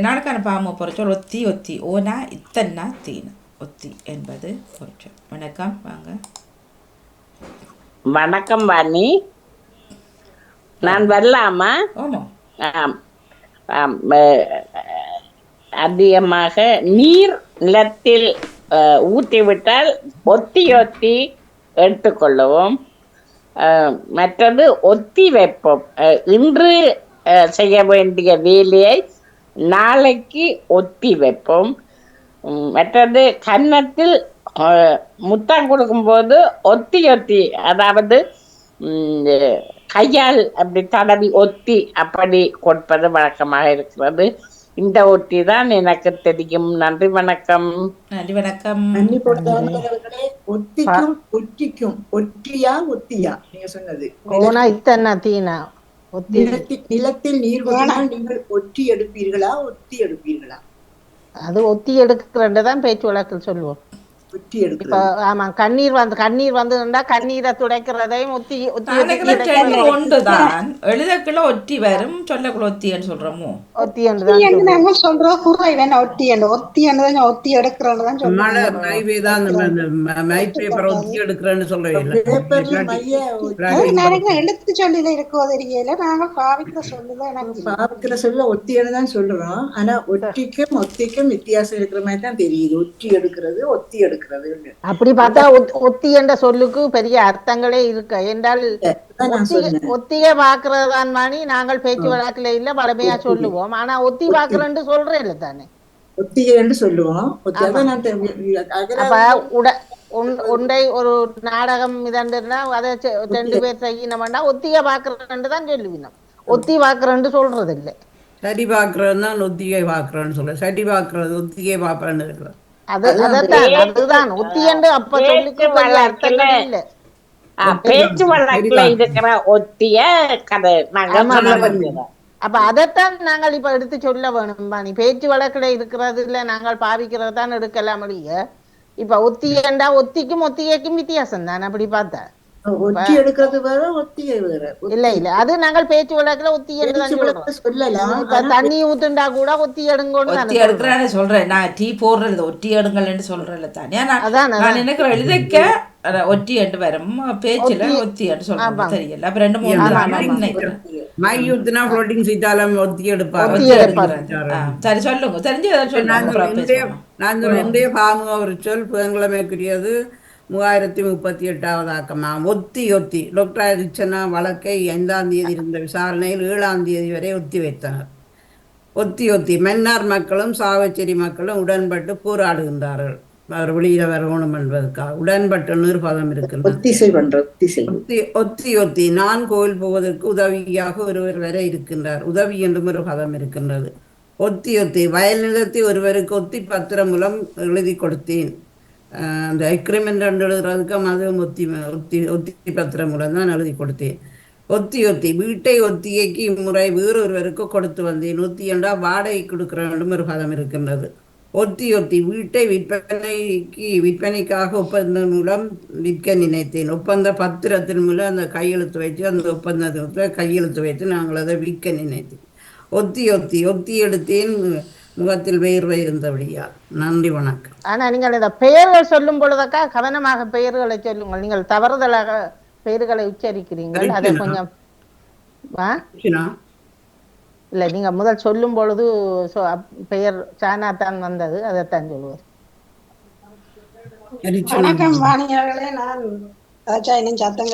நாளுக்கான பாம பொறிச்சொல் ஒத்தி ஒத்தி ஓனா இத்தன்னா தீனா ஒத்தி என்பது பொறிச்சொல். வணக்கம், வாங்க. வணக்கம் வாணி, நான் வாங்க. வரலாமா? ஆமாம். ஆம், ஆம். அதிகமாக நீர் நிலத்தில் ஊற்றிவிட்டால் ஒத்தி ஒத்தி எடுத்துக்கொள்ளவும். மற்றது ஒத்தி வைப்போம். இன்று செய்ய வேண்டிய வேலையை நாளைக்கு ஒத்தி வைப்போம். மற்றது கன்னத்தில் முத்தம் கொடுக்கும்போது ஒத்தி ஒத்தி, அதாவது கையால் அப்படி தடவி ஒத்தி அப்படி கொடுப்பது வழக்கமாக இருக்கிறது. இந்த ஒத்தி தான் எனக்கு தெரியும். நன்றி, வணக்கம். நன்றி, வணக்கம். அன்னி பொறுத்தவர்களே, ஒத்திக்கும் ஒற்றிக்கும் ஒற்றியா ஒத்தியா நீங்க சொன்னது? ஓனா இத்தன்னா தீனா ஒத்தி. நிலத்தில் நீர் கொட்டினால் நீங்கள் ஒற்றி எடுப்பீர்களா ஒத்தி எடுப்பீர்களா? அது ஒத்தி எடுக்கிறதான் பேச்சு வழக்கில் சொல்லுவோம். ஒற்றி இப்ப எடுக்கிறது. ஆமா, கண்ணீர் வந்ததுண்டா கண்ணீரை துடைக்கிறதையும் ஒத்தி ஒத்தி ஒன்றுதான். எழுதக்குள்ள ஒற்றி வரும், சொல்லக்குள்ள ஒத்தின்னு சொல்றோமோ. ஒத்தி என்றுதான் நாங்க சொல்றோம். குறைவன் ஒட்டி ஒத்தி ஒத்தி எடுக்கிறதான் சொல்லுவோம். எழுத்து சொல்லில இருக்கோ தெரியல, நாங்க பாவிக்கிற சொல்ல ஒத்தின்னு தான் சொல்றோம். ஆனா ஒற்றிக்கும் ஒத்திக்கும் வித்தியாசம் இருக்கிற மாதிரி தான் தெரியுது. ஒற்றி எடுக்கிறது ஒத்தி எடுக்கிறது. அப்படி பார்த்தா ஒத்தி என்ற சொல்லுக்கு பெரிய அர்த்தங்களே இருக்கு. என்றால் ஒத்திய பாக்குறதுதான் மாணி நாங்கள் பேச்சு வழக்குல இல்ல பழமையா சொல்லுவோம். ஆனா ஒத்தி பாக்குறேன்னு சொல்றேன் இல்ல தானே, ஒத்திகைன்னு சொல்லுவோம். ஒன்றை ஒரு நாடகம் இதண்டுன்னா அதை 2 பேர் செய்யணும்னா ஒத்திய பாக்குறேன்னு தான் சொல்லுவினோம். ஒத்தி பாக்குறேன்னு சொல்றது இல்லை. சரி பாக்குறதுன்னா ஒத்திகை பாக்குறேன்னு சொல்ல, சரி பாக்குறது ஒத்திகை பாப்பேன்னு இருக்கிறது. அதுதான் ஒத்தி என்று அப்ப சொல்லிக்க அர்த்தங்கள் இல்ல. பேச்சு வழக்குல இருக்கிற ஒத்திய கதை அப்ப அதைத்தான் நாங்கள் இப்ப எடுத்து சொல்ல வேணும். நீ பேச்சு வழக்குல இருக்கிறது இல்ல, நாங்கள் பாவிக்கிறதான் எடுக்கலாம். இப்ப ஒத்தி என்றா ஒத்திக்கும் ஒத்திகைக்கும் வித்தியாசம் தான். அப்படி பார்த்தா ஒத்தி எடுக்கிறது வேற ஒத்திகை வேற. இல்ல இல்ல, அது நாங்கள் பேச்சு வழக்குல ஒத்தி என்று சொல்லலாம். இப்ப தண்ணி ஊத்துண்டா கூட ஒத்தி எடுங்கன்னு சொல்றேன். நான் டீ போடுறது ஒட்டி எடுங்கள்னு சொல்றேன் தானே. நான் எனக்கு எழுதிக்க ஒட்டி என்று வரும், பேச்சுல ஒத்தி என்று சொல்றேன். தெரியல. அப்ப 2-3 மை ஊத்துனா ஃப்ளோட்டிங் சீட்டால ஒத்தி எடுப்பாங்க. சரி, சொல்லுங்க. தெரிஞ்சு நான் ரெண்டே பாமுக ஒரு சொல் புதன்கிழமைக்குரியது 3038வது ஆக்கமாம். ஒத்தி ஒத்தி டாக்டர் அரிச்சனா வழக்கை 5ஆம் தேதி இருந்த விசாரணையில் 7ஆம் தேதி வரை ஒத்தி வைத்தனர். ஒத்தி ஒத்தி மன்னார் மக்களும் சாவச்சேரி மக்களும் உடன்பட்டு போராடுகின்றார்கள். அவர் வெளியில வரணும் என்பதற்காக உடன்பட்டு நிர்பதம் இருக்கின்றது. ஒத்தி ஒத்தி நான் கோயில் போவதற்கு உதவியாக ஒருவர் வரை இருக்கின்றார். உதவி என்றும் ஒரு பதம் இருக்கின்றது. ஒத்தி ஒத்தி வயல் நிலத்தை ஒருவருக்கு ஒத்தி பத்திரம் மூலம் எழுதி கொடுத்தேன். அந்த எக்ரிமெண்ட் எழுதுறதுக்கும் அதுவும் ஒத்தி ஒத்தி ஒத்தி பத்திரம் மூலம் தான் எழுதி கொடுத்தேன். ஒத்தி ஒத்தி வீட்டை ஒத்திகைக்கு இம்முறை வேறொருவருக்கு கொடுத்து வந்தேன். ஒத்தி என்றால் வாடகை கொடுக்கிற வேண்டும் ஒரு பதம் இருக்கின்றது. ஒத்தி ஒத்தி வீட்டை விற்பனைக்காக ஒப்பந்தம் மூலம் விற்க நினைத்தேன். ஒப்பந்த பத்திரத்தின் மூலம் அந்த கையெழுத்து வைத்து அந்த ஒப்பந்தத்தில் கையெழுத்து வைத்து நாங்கள் அதை விற்க நினைத்தேன். ஒத்தி ஒத்தி ஒத்தி எடுத்தேன் முகத்தில் வேர்வை இருந்தபடியா. நன்றி, வணக்கம். ஆனா நீங்கள் இந்த பெயர்கள் சொல்லும் பொழுதக்கா கவனமாக பெயர்களை சொல்லுங்கள். நீங்கள் தவறுதலாக பெயர்களை உச்சரிக்கிறீங்கள். அதை கொஞ்சம் இல்ல, நீங்க முதல் சொல்லும் பொழுது பெயர் சானா தான் வந்தது, அதைத்தான் சொல்லுவார். வணக்கம் வாணியர்களே, நான் சத்தம்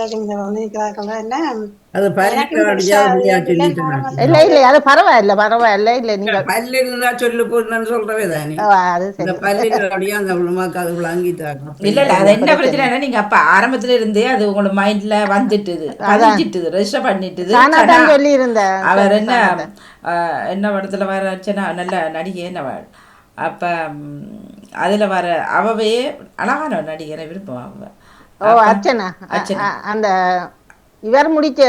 இல்ல இல்ல, அது பரவாயில்ல பரவாயில்ல. இல்ல நீங்க பல்லு இருந்தா சொல்லு போதுன்னு சொல்றவே தானே. இல்ல இல்ல, அது என்ன பிரச்சனை, நீங்க அப்ப ஆரம்பத்துல இருந்தே அது உங்களோட மைண்ட்ல வந்துட்டுது, பதிஞ்சிட்டுது, ரெஜிஸ்டர் பண்ணிட்டுது. சொல்லி இருந்தேன் அவர் என்ன படத்துல வராச்சுன்னா நல்ல நடிகை என்னவள், அப்ப அதுல வர அவவே அழகான நடிகரை விருப்பம் அவ. அர்ச்சனா. அந்த இவர் முடிச்ச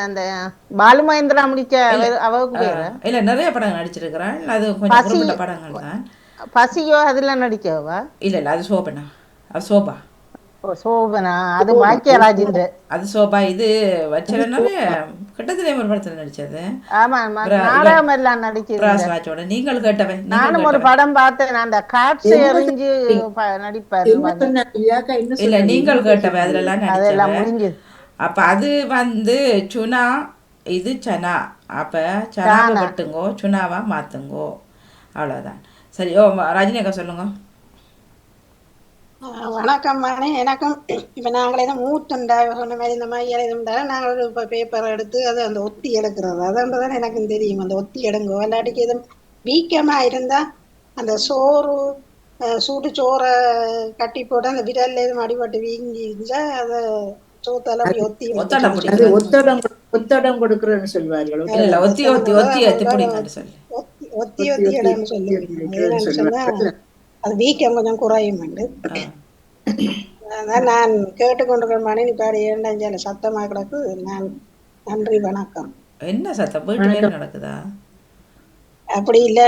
அந்த பாலுமகேந்திரா முடிச்ச அவருக்கு பேரு இல்ல, நிறைய படங்கள் நடிச்சிருக்கிறாள். அது கொஞ்சம் குறிப்பிட்ட படங்கள் தான். பசியோ அதுல நடிச்சவா? இல்ல இல்ல, அது சோபனா, அது சோபா. சோபனா அது பாக்கியராஜின். அது சோபா. இது வச்சலனாலே கிட்டத்திலே ஒரு படத்தில் நடிச்சது. ஆமா நாடகம் எல்லாம் நடிச்சது. பிராஸ்ராஜோட நீங்கள் கேட்டவை. நானும் ஒரு படம் பார்த்தேன், அந்த காட்சி எறிஞ்சு நடிப்பாரு. இல்ல நீங்கள் கேட்டவை அதுலலாம் அதெல்லாம் நடிச்சவை. முடிஞ்சது. அப்ப அது வந்து சுனா, இது சனா. அப்ப சனாவை வெட்டுங்கோ, சுனாவா மாத்துங்கோ, அவ்வளவுதான். சரி. ஓ ரஜினி அக்கா சொல்லுங்க. வணக்கம் மணி. எனக்கும் இப்ப நாங்களே மூத்துண்டா சொன்ன மாதிரி இந்த மாதிரி எழுதுண்டா நாங்கள் இப்போ பேப்பர் எடுத்து அது அந்த ஒத்தி எடுக்கிறது அதுன்றதான் எனக்கும் தெரியும். அந்த ஒத்தி எடுங்கோ இல்லாட்டிக்கு எதுவும் வீக்கமா இருந்தா அந்த சோறு சூடு சோறை கட்டி போட்டு அந்த விரல்ல எதுவும் அடிபட்டு வீங்கி இருந்தா அதை சோத்தால ஒத்தி ஒத்தடம் கொடுக்கறன்னு சொல்வார்கள். ஒத்தி ஒத்தி ஒத்தி ஒத்தி பிடிங்கன்னு சொல்லி ஒத்தி ஒத்தி இடம்னு சொல்லுவேன். அது வீக்கம் கொஞ்சம் குறையும். அதான் நான் கேட்டுக்கொண்டிருக்கிற மணி பாடி ஏண்டாஞ்சால சத்தமா கிடக்கு. நான் நன்றி வணக்கம். என்ன சத்தம் வீட்டு நடக்குதா? அப்படி இல்ல,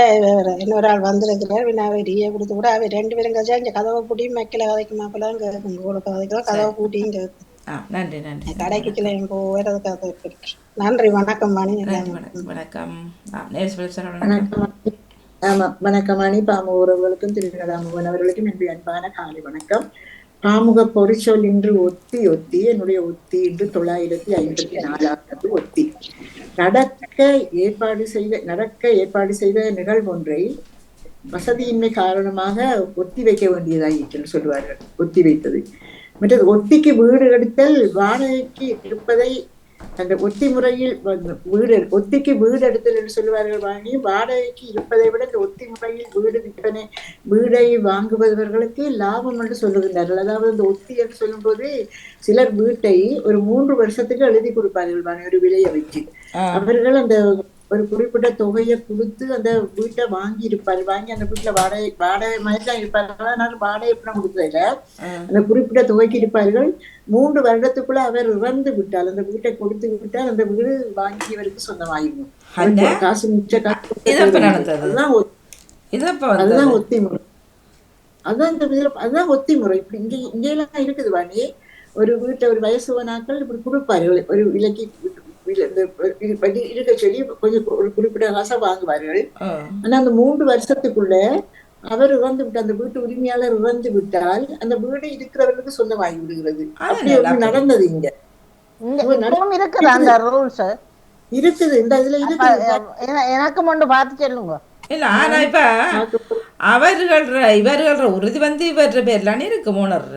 இன்னொரு ஆள் வந்திருக்கிறார். வினாவரியை கொடுத்து கூட அவ 2 பேரும் கதைச்சா இங்க கதவை பூட்டியும் மெக்கல கதைக்கு மாப்பிள்ளாம் கேட்கும். உங்களுக்கு கதைக்கலாம் கதவை பூட்டியும் கேட்கும். நன்றி நன்றி. கடைக்கு போறது கதை. நன்றி வணக்கம் மணி. வணக்கம். வணக்கம் அணி. பாமுக உறவுகளுக்கும் திருநடாமுகன் அவர்களுக்கும் என்னுடைய அன்பான காலை வணக்கம். பாமுக பொறிச்சொல் இன்று ஒத்தி. ஒத்தி என்னுடைய ஒத்தி இன்று 954 ஒத்தி. நடக்க ஏற்பாடு செய்த நிகழ்வு ஒன்றை வசதியின்மை காரணமாக ஒத்தி வைக்க வேண்டியதாயிற்று சொல்வார்கள். ஒத்தி வைத்தது. மற்றது ஒத்திக்கு வீடு எடுத்தல் வாடகைக்கு இருப்பதை அந்த ஒத்தி முறையில் ஒத்திக்கு வீடு எடுத்தல் என்று சொல்லுவார்கள். வாங்கி வாடகைக்கு இருப்பதை விட இந்த ஒத்தி முறையில் வீடை வாங்குபவர்களுக்கு லாபம் என்று சொல்லுகின்றார்கள். அதாவது இந்த ஒத்தி என்று சொல்லும் போது சிலர் வீட்டை ஒரு 3 வருஷத்துக்கு எழுதி கொடுப்பார்கள் ஒரு விலையை வச்சு. அவர்கள் அந்த ஒரு குறிப்பிட்ட தொகையை கொடுத்து அந்த வீட்டை வாங்கி அந்த வீட்டுல வாடகை மாதிரி தான் இருப்பார்கள். அதனால வாடகை பணம் கொடுத்ததில்ல, அந்த குறிப்பிட்ட தொகைக்கு இருப்பார்கள். 3 வருடத்துக்குள்ள அவர் இறந்து விட்டால், அந்த வீட்டை கொடுத்து விட்டால் அந்த வீடு வாங்கியவருக்கு சொந்தமாகிடும். காசு மிச்ச காசு. அதுதான் ஒத்தி முறை. அதுதான் ஒத்தி முறை. இப்படி இங்கெல்லாம் இருக்குது வாணி. ஒரு வீட்டை ஒரு வயசுவனாக்கள் இப்படி கொடுப்பார்கள். ஒரு விலைக்கு இருக்க சொல்லி கொஞ்சம் ஒரு குறிப்பிட்ட காசை வாங்குவார்கள். ஆனா அந்த 3 வருஷத்துக்குள்ள அவர் இறந்து விட்டார், அந்த வீட்டு உரிமையாளர் இறந்து விட்டால் அந்த வீடு இருக்கிறவர்களுக்கு சொந்தமாகி விடுகிறது. அப்படி நடந்தது இங்க இருக்குது. இந்த இதுல இருக்குது. எனக்கு மட்டும் பார்த்து சொல்லுங்க. இல்ல ஆனா இப்ப இவர்கள் உறுதி வந்து இவர பேர்லானே இருக்கு மோனர்.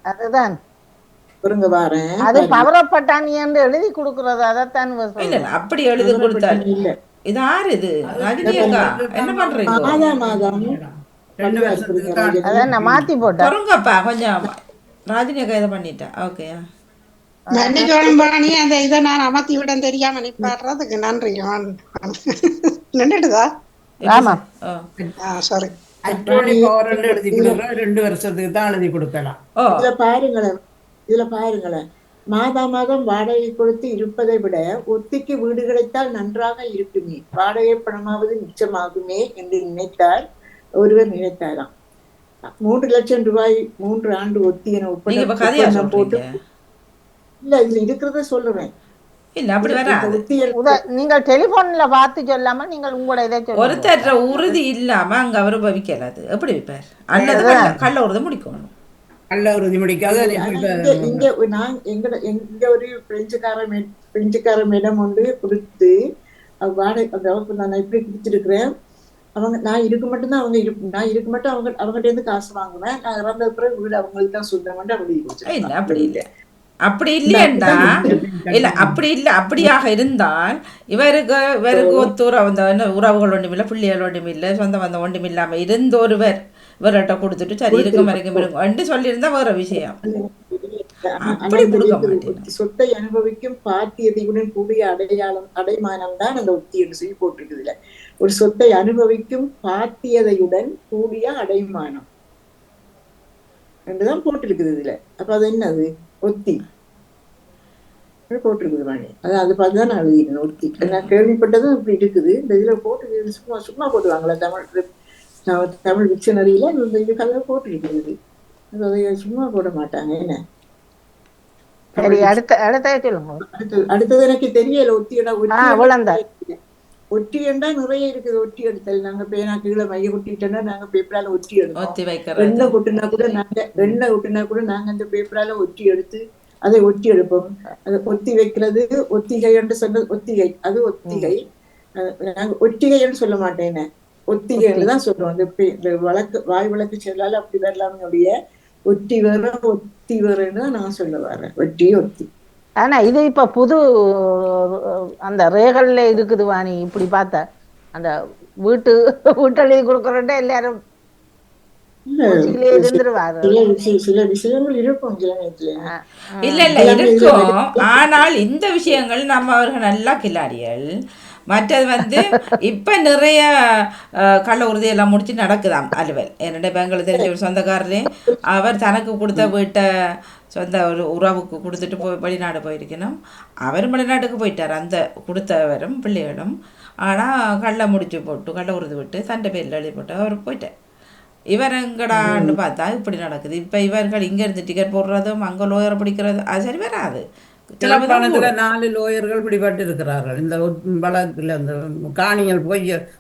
அதுதான் வாரேன். அது பவரப்பட்டானி என்று எழுதி கொடுக்கறது. அதைத்தான் இல்ல அப்படி எழுதி கொடுத்தாரு. இது யாரு? இது ரஜினி அக்கா என்ன பண்றீங்க? அதான் நான் மாத்தி போட்டேன். பொறுங்கப்பா கொஞ்சம். ரஜினி அக்கா இதை பண்ணிட்டா. ஓகே மன்னிக்கணும் அந்த இதை நான் அமர்த்தி விட தெரியாம நீ பாடுறதுக்கு நன்றி. நின்றுடுதா? ஆமா சாரி. 2 வருஷத்துக்கு தான் எழுதி கொடுக்கலாம். இதுல பாருங்களேன், மாதம் வாடகை கொடுத்து இருப்பதை விட ஒத்திக்கு வீடு கிடைத்தால் நன்றாக இருக்குமே, வாடகை பணமாவது மிச்சமாகுமே என்று ஒருவர் நினைத்தாராம். 3 லட்சம் ரூபாய் 3 ஆண்டு ஒத்தி என ஒப்பந்தம் போட்டு இல்ல இதுல இருக்கிறத சொல்லுவேன். நீங்க டெலிபோன்ல பார்த்து சொல்லாம நீங்கள் உங்களோட இதை ஒருத்தர் உறுதி இல்லாம அங்க அவரு பவிக்கலாது. எப்படி வைப்பார்? அல்லது கள்ள உறுதி முடிக்கணும். எங்க ஒரு பிரெஞ்சுக்கார மேடம் ஒன்று கொடுத்து வாடகை நான் இப்படி கொடுத்துருக்கிறேன். நான் இருக்க மட்டும் தான் நான் இருக்க மட்டும் அவங்ககிட்ட இருந்து காசு வாங்குவேன். நான் இறந்த பிறகு வீடு அவங்களுக்கு தான் சொந்தம். அப்படி இல்லை அப்படி இல்லையண்டா. இல்ல அப்படி இல்லை. அப்படியாக இருந்தால் இவருக்கு உறவுகள் ஒன்றுமில்லை, பிள்ளைகள் ஒன்றுமில்லை, சொந்த பந்தம் ஒன்றுமில்லாம இருந்த ஒருவர் இவர்கிட்ட கொடுத்துட்டு சரி இருக்கும் வரைக்கும் சொல்லியிருந்தா வேற விஷயம். அப்படி கொடுக்க மாட்டேன். சொத்தை அனுபவிக்கும் பாத்தியதையுடன் கூடிய அடைமானம் தான் அந்த ஒத்தி என்று சொல்லி போட்டிருக்குதுல. ஒரு சொத்தை அனுபவிக்கும் பாத்தியதையுடன் கூடிய அடைமானம் என்றுதான் போட்டிருக்குது இதுல. அப்ப அது என்னது? ஒத்தி போட்டிருக்குது வாணி. அது பார்த்துதான் நான் எழுதினேன் ஒத்தி. நான் கேள்விப்பட்டதும் இப்படி இருக்குது. இந்த இதுல போட்டு சும்மா போட்டுவாங்களா தமிழ் டிக்ஷனரியில இந்த கதை போட்டிருக்கிறது. அதை சும்மா போட மாட்டாங்க என்ன. சரி, அடுத்த சொல்லுங்க. அடுத்தது எனக்கு தெரியல. அவ்வளவுதான். ஒட்டி என்றா நிறைய இருக்குது. ஒட்டி எடுத்தல் நாங்க பேனா கீழே மைய கொட்டிட்டோம்னா நாங்க பேப்பரால ஒட்டி ஒத்தி எடுப்போம். வைக்கிறது. எண்ணெய் கொட்டினா கூட நாங்க அந்த பேப்பரால ஒட்டி எடுத்து அதை ஒட்டி எடுப்போம். அதை ஒத்தி வைக்கிறது ஒத்திகை என்று சொன்னது. ஒத்திகை அது ஒத்திகை. நாங்க ஒத்திகைன்னு சொல்ல மாட்டேன், ஒத்திகைன்னு தான் சொல்றோம். இந்த வழக்கு வாய் வழக்கு சொல்லால அப்படி வரலாமுடைய ஒத்தி வேற ஒத்தி வேறன்னு தான் நான் சொல்ல வரேன். ஒட்டி ஒத்தி. ஆனா இது இப்ப புது அந்த ரேகல்ல இருக்குது வாணி. இப்படி பார்த்தா அந்த வீட்டெழுதி கொடுக்கறத எல்லாரும் இருந்துருவாரு. சில விஷயங்கள் இருக்கும் சில நேரத்துல. இல்ல இருக்கும். ஆனால் இந்த விஷயங்கள் நம்ம அவர்கள் நல்லா கில்லாடிகள். மற்றது வந்து இப்ப நிறைய கள்ள உறுதியெல்லாம் முடிச்சு நடக்குதாம் அலுவல். என்னுடைய பெங்களுக்கு தெரிஞ்ச ஒரு சொந்தக்காரரே அவர் தனக்கு கொடுத்த வீட்டை சொந்த ஒரு உறவுக்கு கொடுத்துட்டு வெளிநாடு போயிருக்கணும். அவர் வெளிநாட்டுக்கு போயிட்டார், அந்த கொடுத்தவரும் பிள்ளைகளும். ஆனால் கள்ள முடிச்சு போட்டு கள்ள உறுதி விட்டு தண்டை பேரில் எழுதி போட்டு அவர் போயிட்டார். இவர் எங்கடான்னு பார்த்தா இப்படி நடக்குது. இப்போ இவர்கள் இங்கேருந்து டிக்கெட் போடுறதும் அங்கே லோயரை பிடிக்கிறது அது சரி வராது. யாழ்ப்பாணத்துல 4 லோயர்கள் பிடிபட்டு இருக்கிறார்கள் இந்த வழக்குல. அந்த காணிகள்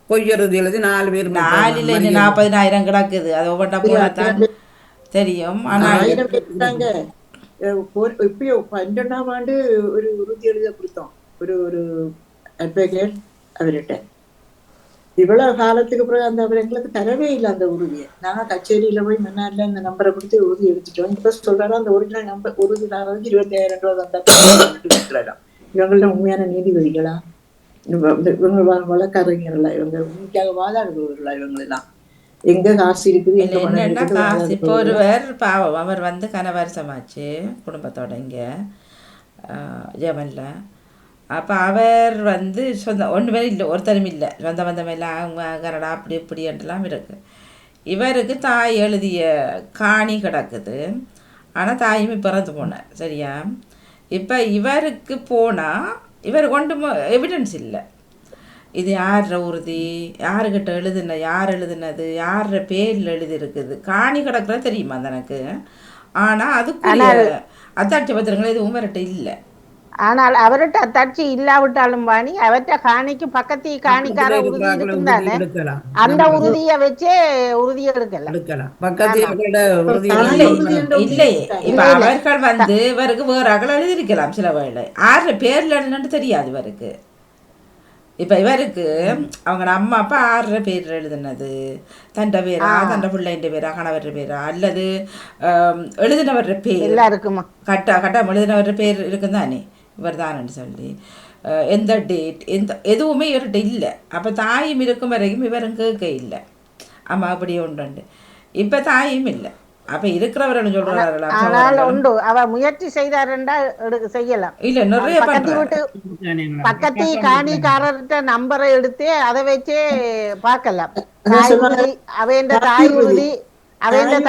பொய்யறுதி எழுதி 4 பேர் 40,000 கிடக்குது. அது ஒவ்வொன்றா போனாதான் தெரியும். ஆனால் இப்பயோ 12ஆம் ஆண்டு ஒரு உறுதி எழுத கொடுத்தோம் ஒரு அட்வொகேட் அவர்கிட்ட. இவ்வளவு காலத்துக்கு பிறகு அந்த அவர் எங்களுக்கு தரவே இல்லை அந்த உறுதியை. நாங்க கச்சேரியில போய் மன்னார்ல அந்த நம்பரை கொடுத்து உறுதி எடுத்துட்டோம். இப்ப சொல்றாரு அந்த ஒரிஜினல் நம்பர் உறுதி நான் 25,000 ரூபாய் வந்தா இவங்கள உண்மையான நீதிபதிகளா, இவங்க வழக்கறிஞர்களா, இவங்க உண்மைக்காக வாதாடுபவர்களா, இவங்களெல்லாம் எங்க காசு இருக்குது என்னன்னா காசு. இப்போ ஒருவர் பாவம் அவர் வந்து கனவரசமாச்சு குடும்பத்தோட இங்க ஜெர்மனில். அப்போ அவர் வந்து சொந்த ஒன்றுமே இல்லை, ஒருத்தரும் இல்லை, சொந்த பந்தமெல்லாம் அவங்க கனடா அப்படி இப்படின்ட்டுலாம் இருக்குது. இவருக்கு தாய் எழுதிய காணி கிடக்குது. ஆனால் தாயுமே பிறந்து போனார். சரியா? இப்போ இவருக்கு போனால் இவர் கொண்டு எவிடன்ஸ் இல்லை. இது யார உறுதி, யாருக்கிட்ட எழுதுன, யார் எழுதுனது, யார பேரில் எழுதியிருக்குது. காணி கிடக்குறது தெரியுமா தனக்கு. ஆனால் அதுக்குரிய அத்தாட்சி பத்திரங்கள் எதுவும் இவர்கிட்ட இல்லை. ஆனால் அவர்கிட்ட அத்தாட்சி இல்லாவிட்டாலும் வாணி அவர்கிட்ட காணிக்கு பக்கத்து காணிக்கார உறுதி இருக்குந்தானே, அந்த உறுதியை வச்சே உறுதி எடுக்கலாம். இல்லை இப்ப அவர்கள் வந்து இவருக்கு வேற அகல எழுதியிருக்கலாம். சில வேளை யார பேர்ல எழுதுன்னு தெரியாது இவருக்கு. இப்ப இவருக்கு அவங்க அம்மா அப்பா 6 பேர் எழுதுனது தண்ட பேரா, தண்ட பிள்ளைன்ற பேரா, கணவர் பேரா, அல்லது எழுதினவர் பேர் இருக்குமா, கட்டம் எழுதினவர் பேர் இருக்குந்தானே இவர் தானு சொல்லி எந்த டேட் எதுவுமே இவர்கிட்ட இல்லை. அப்போ தாயும் இருக்கும் வரைக்கும் இவரும் கேட்க இல்லை. அம்மா அப்படி உண்டு. இப்போ தாயும் இல்லை. அப்ப இருக்கிறவர்கள் சொல்றாங்களா உண்டு. அவ முயற்சி செய்தாருண்டா செய்யலாம். இல்ல நிறைய பக்கத்து காணிக்காரர்கிட்ட நம்பரை எடுத்து அதை வச்சே பார்க்கலாம். அவன்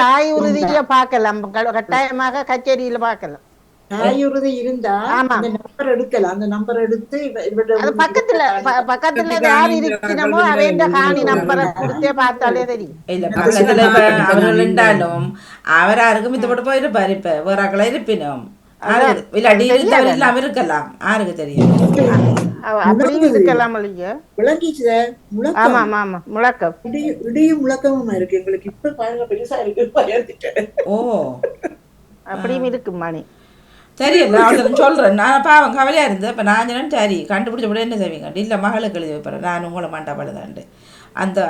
தாய் உறுதிய பார்க்கலாம். கட்டாயமாக கச்சேரியில பார்க்கலாம். தாயுறுதி இருந்தா அந்த நம்பர் எடுக்கலாம். அந்த நம்பர் எடுத்து பக்கத்துல யார் இருக்கணுமோ அவன் காணி நம்பரை கொடுத்தே பார்த்தாலே தெரியும். இல்ல பக்கத்துல அவர்கள் இருந்தாலும் அவர் யாருக்கும் மித்தப்பட்டு போயிருப்பாரு. இப்ப வேற ஆக்களா இருப்பினும் இல்லாட்டி இல்லாம இருக்கலாம். யாருக்கு தெரியும்? அப்படியும் இருக்கலாம். முழக்கம் இடியும் முழக்கமும் இருக்கு எங்களுக்கு. இப்ப பாருங்க பெருசா இருக்கு. ஓ அப்படியும் இருக்கு மணி. தெரியல அவன் சொல்கிறேன். நான் பாவம் கவலையாக இருந்தது. அப்போ நான் சொன்னேன் சரி கண்டுபிடிச்ச கூட என்ன செய்வீங்க. இல்லை மகளுக்கு எழுதி வைப்பறேன், நான் உங்களை மண்டபழுதாண்டு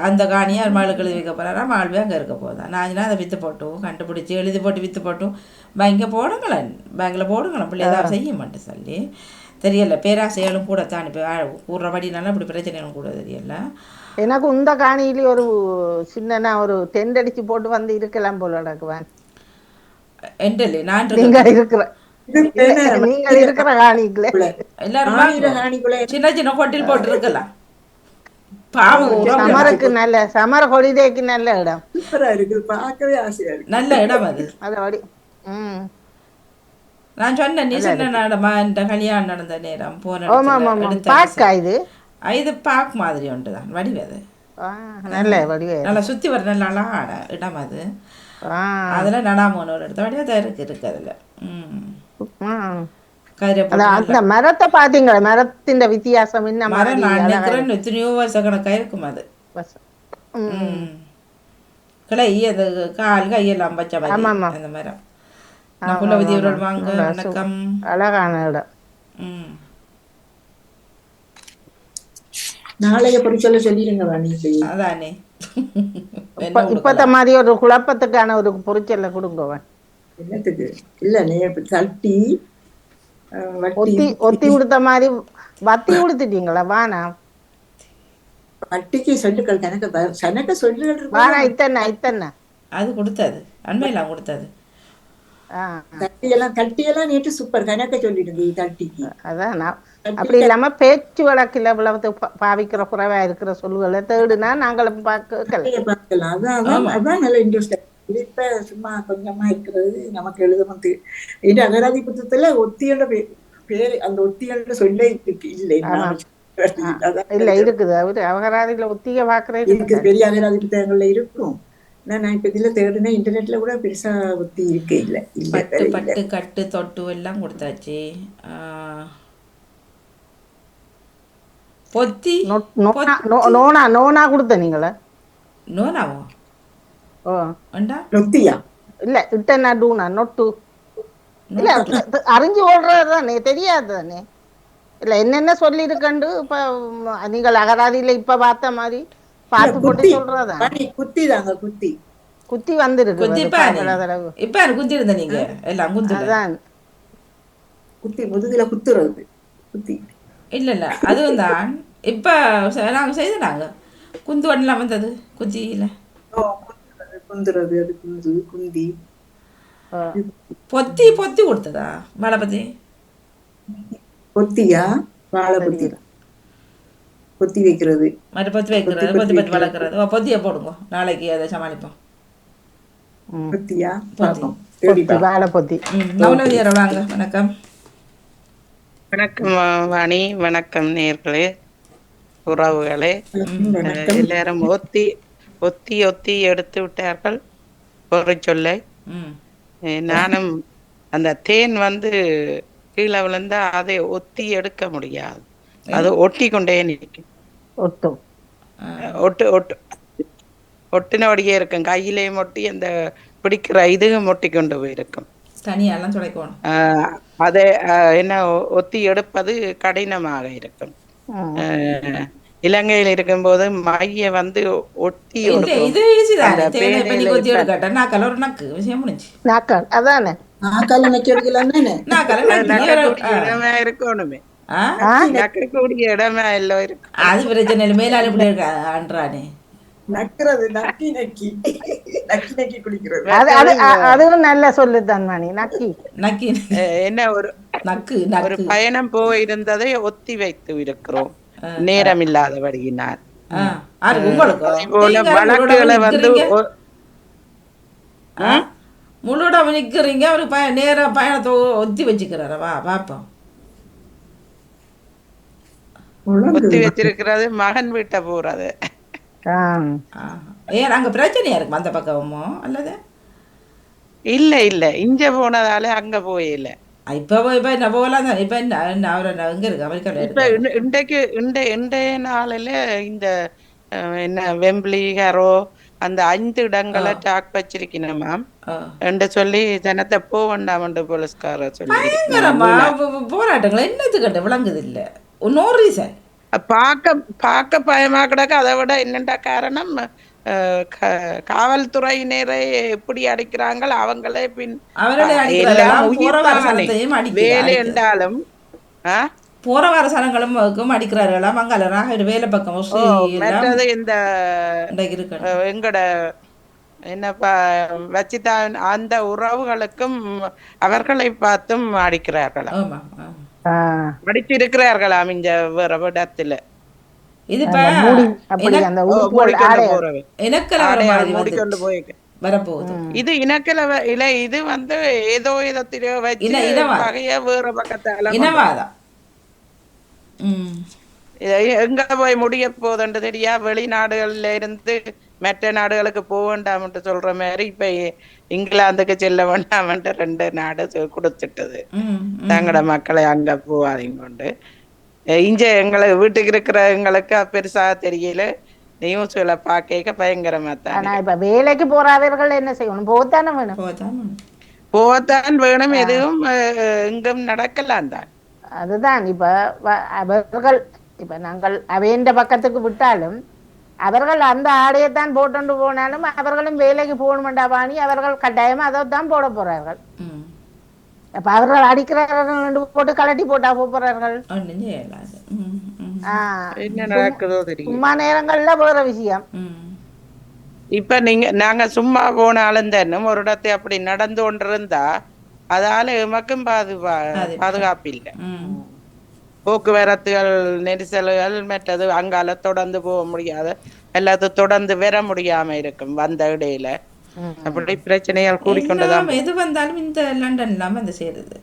அந்த காணியை மகளுக்கு எழுதி வைக்க போகிறேன்னா மகள் அங்கே இருக்க போதான். நான் சொன்னால் அதை விற்று போட்டும் கண்டுபிடிச்சி எழுதி போட்டு விற்று போட்டும் பேங்கை போடுங்களேன், பேங்கில் போடுங்களேன், பிள்ளை ஏதாவது செய்ய மாட்டேன் சொல்லி. தெரியல பேராசைகளும் கூட தான் இப்போ கூடுறபடினாலும் இப்படி பிரச்சனைகளும் கூட தெரியல. எனக்கு இந்த காணியிலே ஒரு சின்ன ஒரு டென்ட் அடிச்சு போட்டு வந்து இருக்கலாம் போல நடக்குவேன். என்டலே நான் இருக்கிறேன் சின்ன சின்ன கொட்டில் போட்டு இருக்கலாம். சமருக்கு நல்ல சமர ஹாலிடேக்கு நல்ல இடம். நல்ல இடம் அது. நான் சொன்னேன் நீ சொன்ன இடமா இந்த கல்யாணம் நடந்த நேரம் போன இது பார்க் மாதிரி ஒன்றுதான் வடிவது. நல்ல வடிவே நல்லா சுத்தி வர நல்ல அழகான இடம் அது. ஆ. அதில் நடாமோன்னு ஒரு இடத்த வழியாக தான் இருக்கு அதில். ஆ. கயிறை போட்டு அதான் அந்த மரத்தை பாத்தீங்களா, மரத்தின் வித்தியாசம் என்ன மரம் மாதிரி நான் அழகா நினைக்கிறேன் இருக்கு. எத்தனையோ வருஷ கணக்காக இருக்கும் அது. ம். கிளை அது கால் கையெல்லாம் பச்சை மாதிரி ஆமாம்மா. அந்த மரம். நான் குலவதி அவர்கள் வாங்க நல்லா வணக்கம். அழகான இடம். ம் நாளைய பொறிச்சொல்ல சொல்லிடுங்க வாணி. அதானே இப்பத்த மாதிரி ஒரு குழப்பத்துக்கான ஒரு பொறிச்சல்ல கொடுங்கவன். என்னத்துக்கு இல்ல நீ தட்டி ஒத்தி ஒத்தி கொடுத்த மாதிரி வத்தி கொடுத்துட்டீங்களா? வானா வட்டிக்கு சொல்லுகள் கணக்க சொல்லுகள் வானா இத்தனை அது கொடுத்தது அண்மையெல்லாம் கொடுத்தது. தட்டியெல்லாம் நேற்று சூப்பர் கணக்க சொல்லிடுங்க தட்டிக்கு. அதான் அப்படி இல்லாம பேச்சு வழக்கில் இவ்வளவு பாவிக்கிற குறைவா இருக்கிற சொல்லுகளை தேடுனா நாங்களும் பார்க்கலாம். அதான் நல்ல இன்ட்ரெஸ்ட். இப்ப சும்மா கொஞ்சமா இருக்கிறது நமக்கு எழுதணும். இது அகராதி புத்தகத்துல ஒத்தியோட பேரு அந்த ஒத்தியோட சொல்ல இருக்கு இல்லை இல்ல இருக்குது. அவரு அகராதியில ஒத்திய பாக்குறது இருக்கு, பெரிய அகராதி புத்தகங்கள்ல இருக்கும். நான் இப்ப இதுல தேடுனா இன்டர்நெட்ல கூட பெருசா ஒத்தி இருக்கு. இல்ல பட்டு பட்டு கட்டு தொட்டு எல்லாம் கொடுத்தாச்சு. பொத்தி நோனா நோனா கொடுத்த நீங்களா? நோனாவோ? ஓ நொத்தியா இல்ல இட்டனா டூனா நொட்டு இல்ல அறிஞ்சு ஓடுறதுதானே, தெரியாது தானே. இல்ல என்னென்ன சொல்லி இருக்கண்டு இப்ப நீங்கள் அகராதியில இப்ப பார்த்த மாதிரி பார்த்து போட்டு சொல்றதா? குத்திதாங்க குத்தி குத்தி வந்திருக்கு. இப்ப குத்தி இருந்த நீங்க எல்லாம் குத்துதான் குத்தி முதுகுல குத்துறது குத்தி இல்ல இல்ல அதுவும் தான். இப்ப நாங்க செய்து நாங்க குந்து வண்டலாம் வந்தது குத்தியில குந்துறது. அது குந்து குந்தி பொத்தி பொத்தி கொடுத்ததா? வாழை பத்தி பொத்தியா? வாழை பொத்தி பொத்தி வைக்கிறது, மற்ற பொத்தி வைக்கிறது, பொத்தி பொத்தி வளர்க்கறது. பொத்தியை போடுங்க, நாளைக்கு அதை சமாளிப்போம். பொத்தியா வாழை பொத்தி. நவலவியர் வாங்க வணக்கம். வணக்கம் வாணி, வணக்கம் நேர்களே, உறவுகளே. எல்லாரும் ஒத்தி ஒத்தி ஒத்தி எடுத்து விட்டார்கள் ஒரு சொல்லை. நானும் அந்த தேன் கீழே விழுந்தா அதை ஒத்தி எடுக்க முடியாது, அது ஒட்டி கொண்டே நிற்கும். ஒட்டு ஒட்டு ஒட்டினோடையே இருக்கும். கையிலேயும் ஒட்டி அந்த பிடிக்கிற இதுவும் ஒட்டி கொண்டு போயிருக்கும். தனியெல்லாம் துடைக்கணும். அதை என்ன ஒத்தி எடுப்பது கடினமாக இருக்கும். இலங்கையில் இருக்கும்போது மைய ஒட்டி இருக்கணுமே. நக்கக்கூடிய இடமே எல்லாம் இருக்கு. அது பிரச்சனை மேலால இப்படி இருக்கான்றானே நக்கிறது, நக்கி நக்கி நக்கி நக்கி குளிக்கிறது. அதுவும் நல்ல சொல்லுதான் மணி. நக்கி நக்கி என்ன ஒரு நக்கு ஒரு பயணம் போயிருந்ததை ஒத்தி வைத்து இருக்கிறோம், நேரம் இல்லாதபடியினார். வழக்குகளை முழுட நிக்கிறீங்க, ஒரு நேரம் பயணத்தை ஒத்தி வச்சுக்கிறார. வா பாப்போம். ஒத்தி வச்சிருக்கிறது மகன் வீட்டை போறது. ஏன் அங்க பிரச்சனையா இருக்கும் அந்த பக்கமோ அல்லது? இல்ல இல்ல, இங்க போனதால அங்க போயில. இப்ப என்ன போகலாம் தான். இப்ப என்ன அவரை எங்க இருக்கு? அமெரிக்கால இப்ப இன்றைக்கு இன்றைய நாளில இந்த என்ன வெம்பிளி ஹரோ அந்த 5 இடங்களை டாக் வச்சிருக்கணுமா என்று சொல்லி ஜனத்தை போவண்டாம் போலீஸ்கார சொல்லி. போராட்டங்கள் என்னத்துக்கிட்ட விளங்குது இல்ல. No reason. பார்க்க பயமா கிடக்கு. அதை விட என்னென்ன காரணம், காவல்துறையினரை எப்படி அடிக்கிறாங்க அவங்களே. பின் வேலை என்றாலும் போற வர சனங்களும் அடிக்கிறார்களா மங்களராக வேலை பக்கம். மற்றது இந்த எங்கட என்னப்பா வச்சுதான் அந்த உறவுகளுக்கும் அவர்களை பார்த்தும் அடிக்கிறார்களாம், அடிச்சிருக்கிறார்களாம் இந்த வேற இடத்துல. இது இது இனக்கலவ இல்ல, இது ஏதோ விதத்திலோ வச்சு வேற பக்கத்தால இனவாதம். எங்க போய் முடிய போகுதுன்னு தெரியா, வெளிநாடுகள்ல இருந்து மற்ற நாடுகளுக்கு போக வேண்டாம்னு சொல்ற மாதிரி இப்ப இங்கிலாந்துக்கு செல்ல வேண்டாம்ட்டு 2 நாடு கொடுத்துட்டது. தங்களோட மக்களை அங்க போவாதீங்க கொண்டு. இங்க எங்களுக்கு வீட்டுக்கு இருக்கிற எங்களுக்கு பெருசா தெரியல. நியூஸ்ல பாக்க பயங்கரமா தான். ஆனா இப்ப வேலைக்கு போறாதவர்கள் என்ன செய்யணும்? போகத்தானே வேணும். போகத்தான் வேணும். எதுவும் எங்கும் நடக்கலாம் தான். அதுதான் இப்ப அவர்கள் இப்ப நாங்கள் அவையண்ட பக்கத்துக்கு விட்டாலும் அவர்கள் அந்த ஆடையைத்தான் போட்டு போனாலும் அவர்களும் வேலைக்கு போகணுமெண்டா பாணி அவர்கள் கட்டாயமா அதைத்தான் போட போறார்கள். அப்ப அவர்கள் அடிக்கிறார்கள் போட்டு கலட்டி போட்டா போறார்கள். என்ன நடக்குதோ தெரியும். சும்மா நேரங்கள்ல வேற விஷயம். இப்ப நாங்க சும்மா போனாலும் தானும் ஒரு இடத்தை அப்படி நடந்து கொண்டிருந்தா அதால எமக்கும் பாதுகாப்பு இல்லை. போக்குவரத்துகள் நெரிசல்கள் மற்றது அங்கால தொடர்ந்து போக முடியாது, எல்லாத்தையும் தொடர்ந்து வர முடியாம இருக்கும் வந்த இடையில. அப்படி பிரச்சனைகள் கூடிக்கொண்டுதான் எது வந்தாலும் இந்த லண்டன் இல்லாம அந்த சேருது.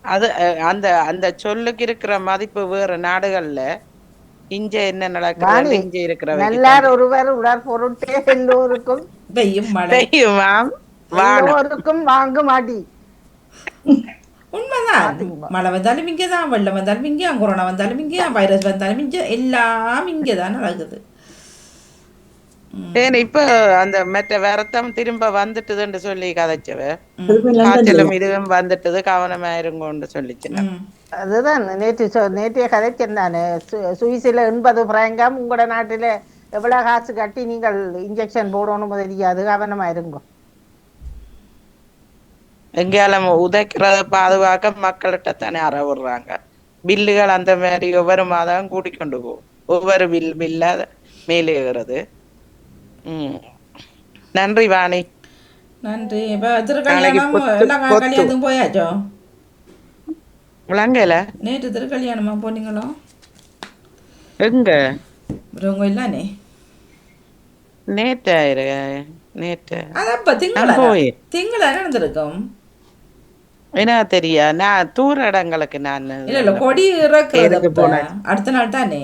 அது அந்த அந்த சொல்லுக்கு இருக்கிற மதிப்பு வேற நாடுகள்ல. இங்க என்ன நடக்குது, இங்க இருக்கிற எல்லாரும் ஒருவர் உடற்பொருட்டே எல்லோருக்கும் எல்லோருக்கும் வாங்க மாட்டி. உண்மைதான். மழை வந்தாலும் இங்கதான், வெள்ளம் வந்தாலும் இங்கே, கொரோனா வந்தாலும் இங்கே, வைரஸ் வந்தாலும் இங்கே, எல்லாம் இங்கதான் நடக்குது. இப்ப அந்த மற்ற வரத்தம் திரும்ப வந்துட்டுதுன்னு சொல்லி கதைச்சவ காய்ச்சலும் இதுவும் வந்துட்டது, கவனமா இருங்கன்னு சொல்லிச்சு. அதுதான் நேற்றைய கதைச்சிருந்தானே, சுவிஸ்ல 80 பிராங்காம், உங்களோட நாட்டில எவ்வளவு காசு கட்டி நீங்கள் இன்ஜெக்ஷன் போடணும் தெரியாது, கவனமா இருங்க. எங்கேயாலும் உதைக்கிறத பாதுகாக்க மக்கள்கிட்ட தானே அறவிடுறாங்க. பில்லுகள் அந்த மாதிரி ஒவ்வொரு மாதம் கூட்டிக்கொண்டு போகும், ஒவ்வொரு பில்ல மேலேறது. நன்றி வாணி. நன்றி. இப்ப திருக்கல்யாணம் போயாச்சோ? விளங்கல. நேற்று திருக்கல்யாணமா போனீங்களோ? எங்க உங்க இல்லானே நேற்று நேற்று அதப்ப திங்கள நடந்திருக்கும். என்ன தெரியா, நான் தூர இடங்களுக்கு நான் இல்ல கொடி இறக்குறது அடுத்த நாள் தானே.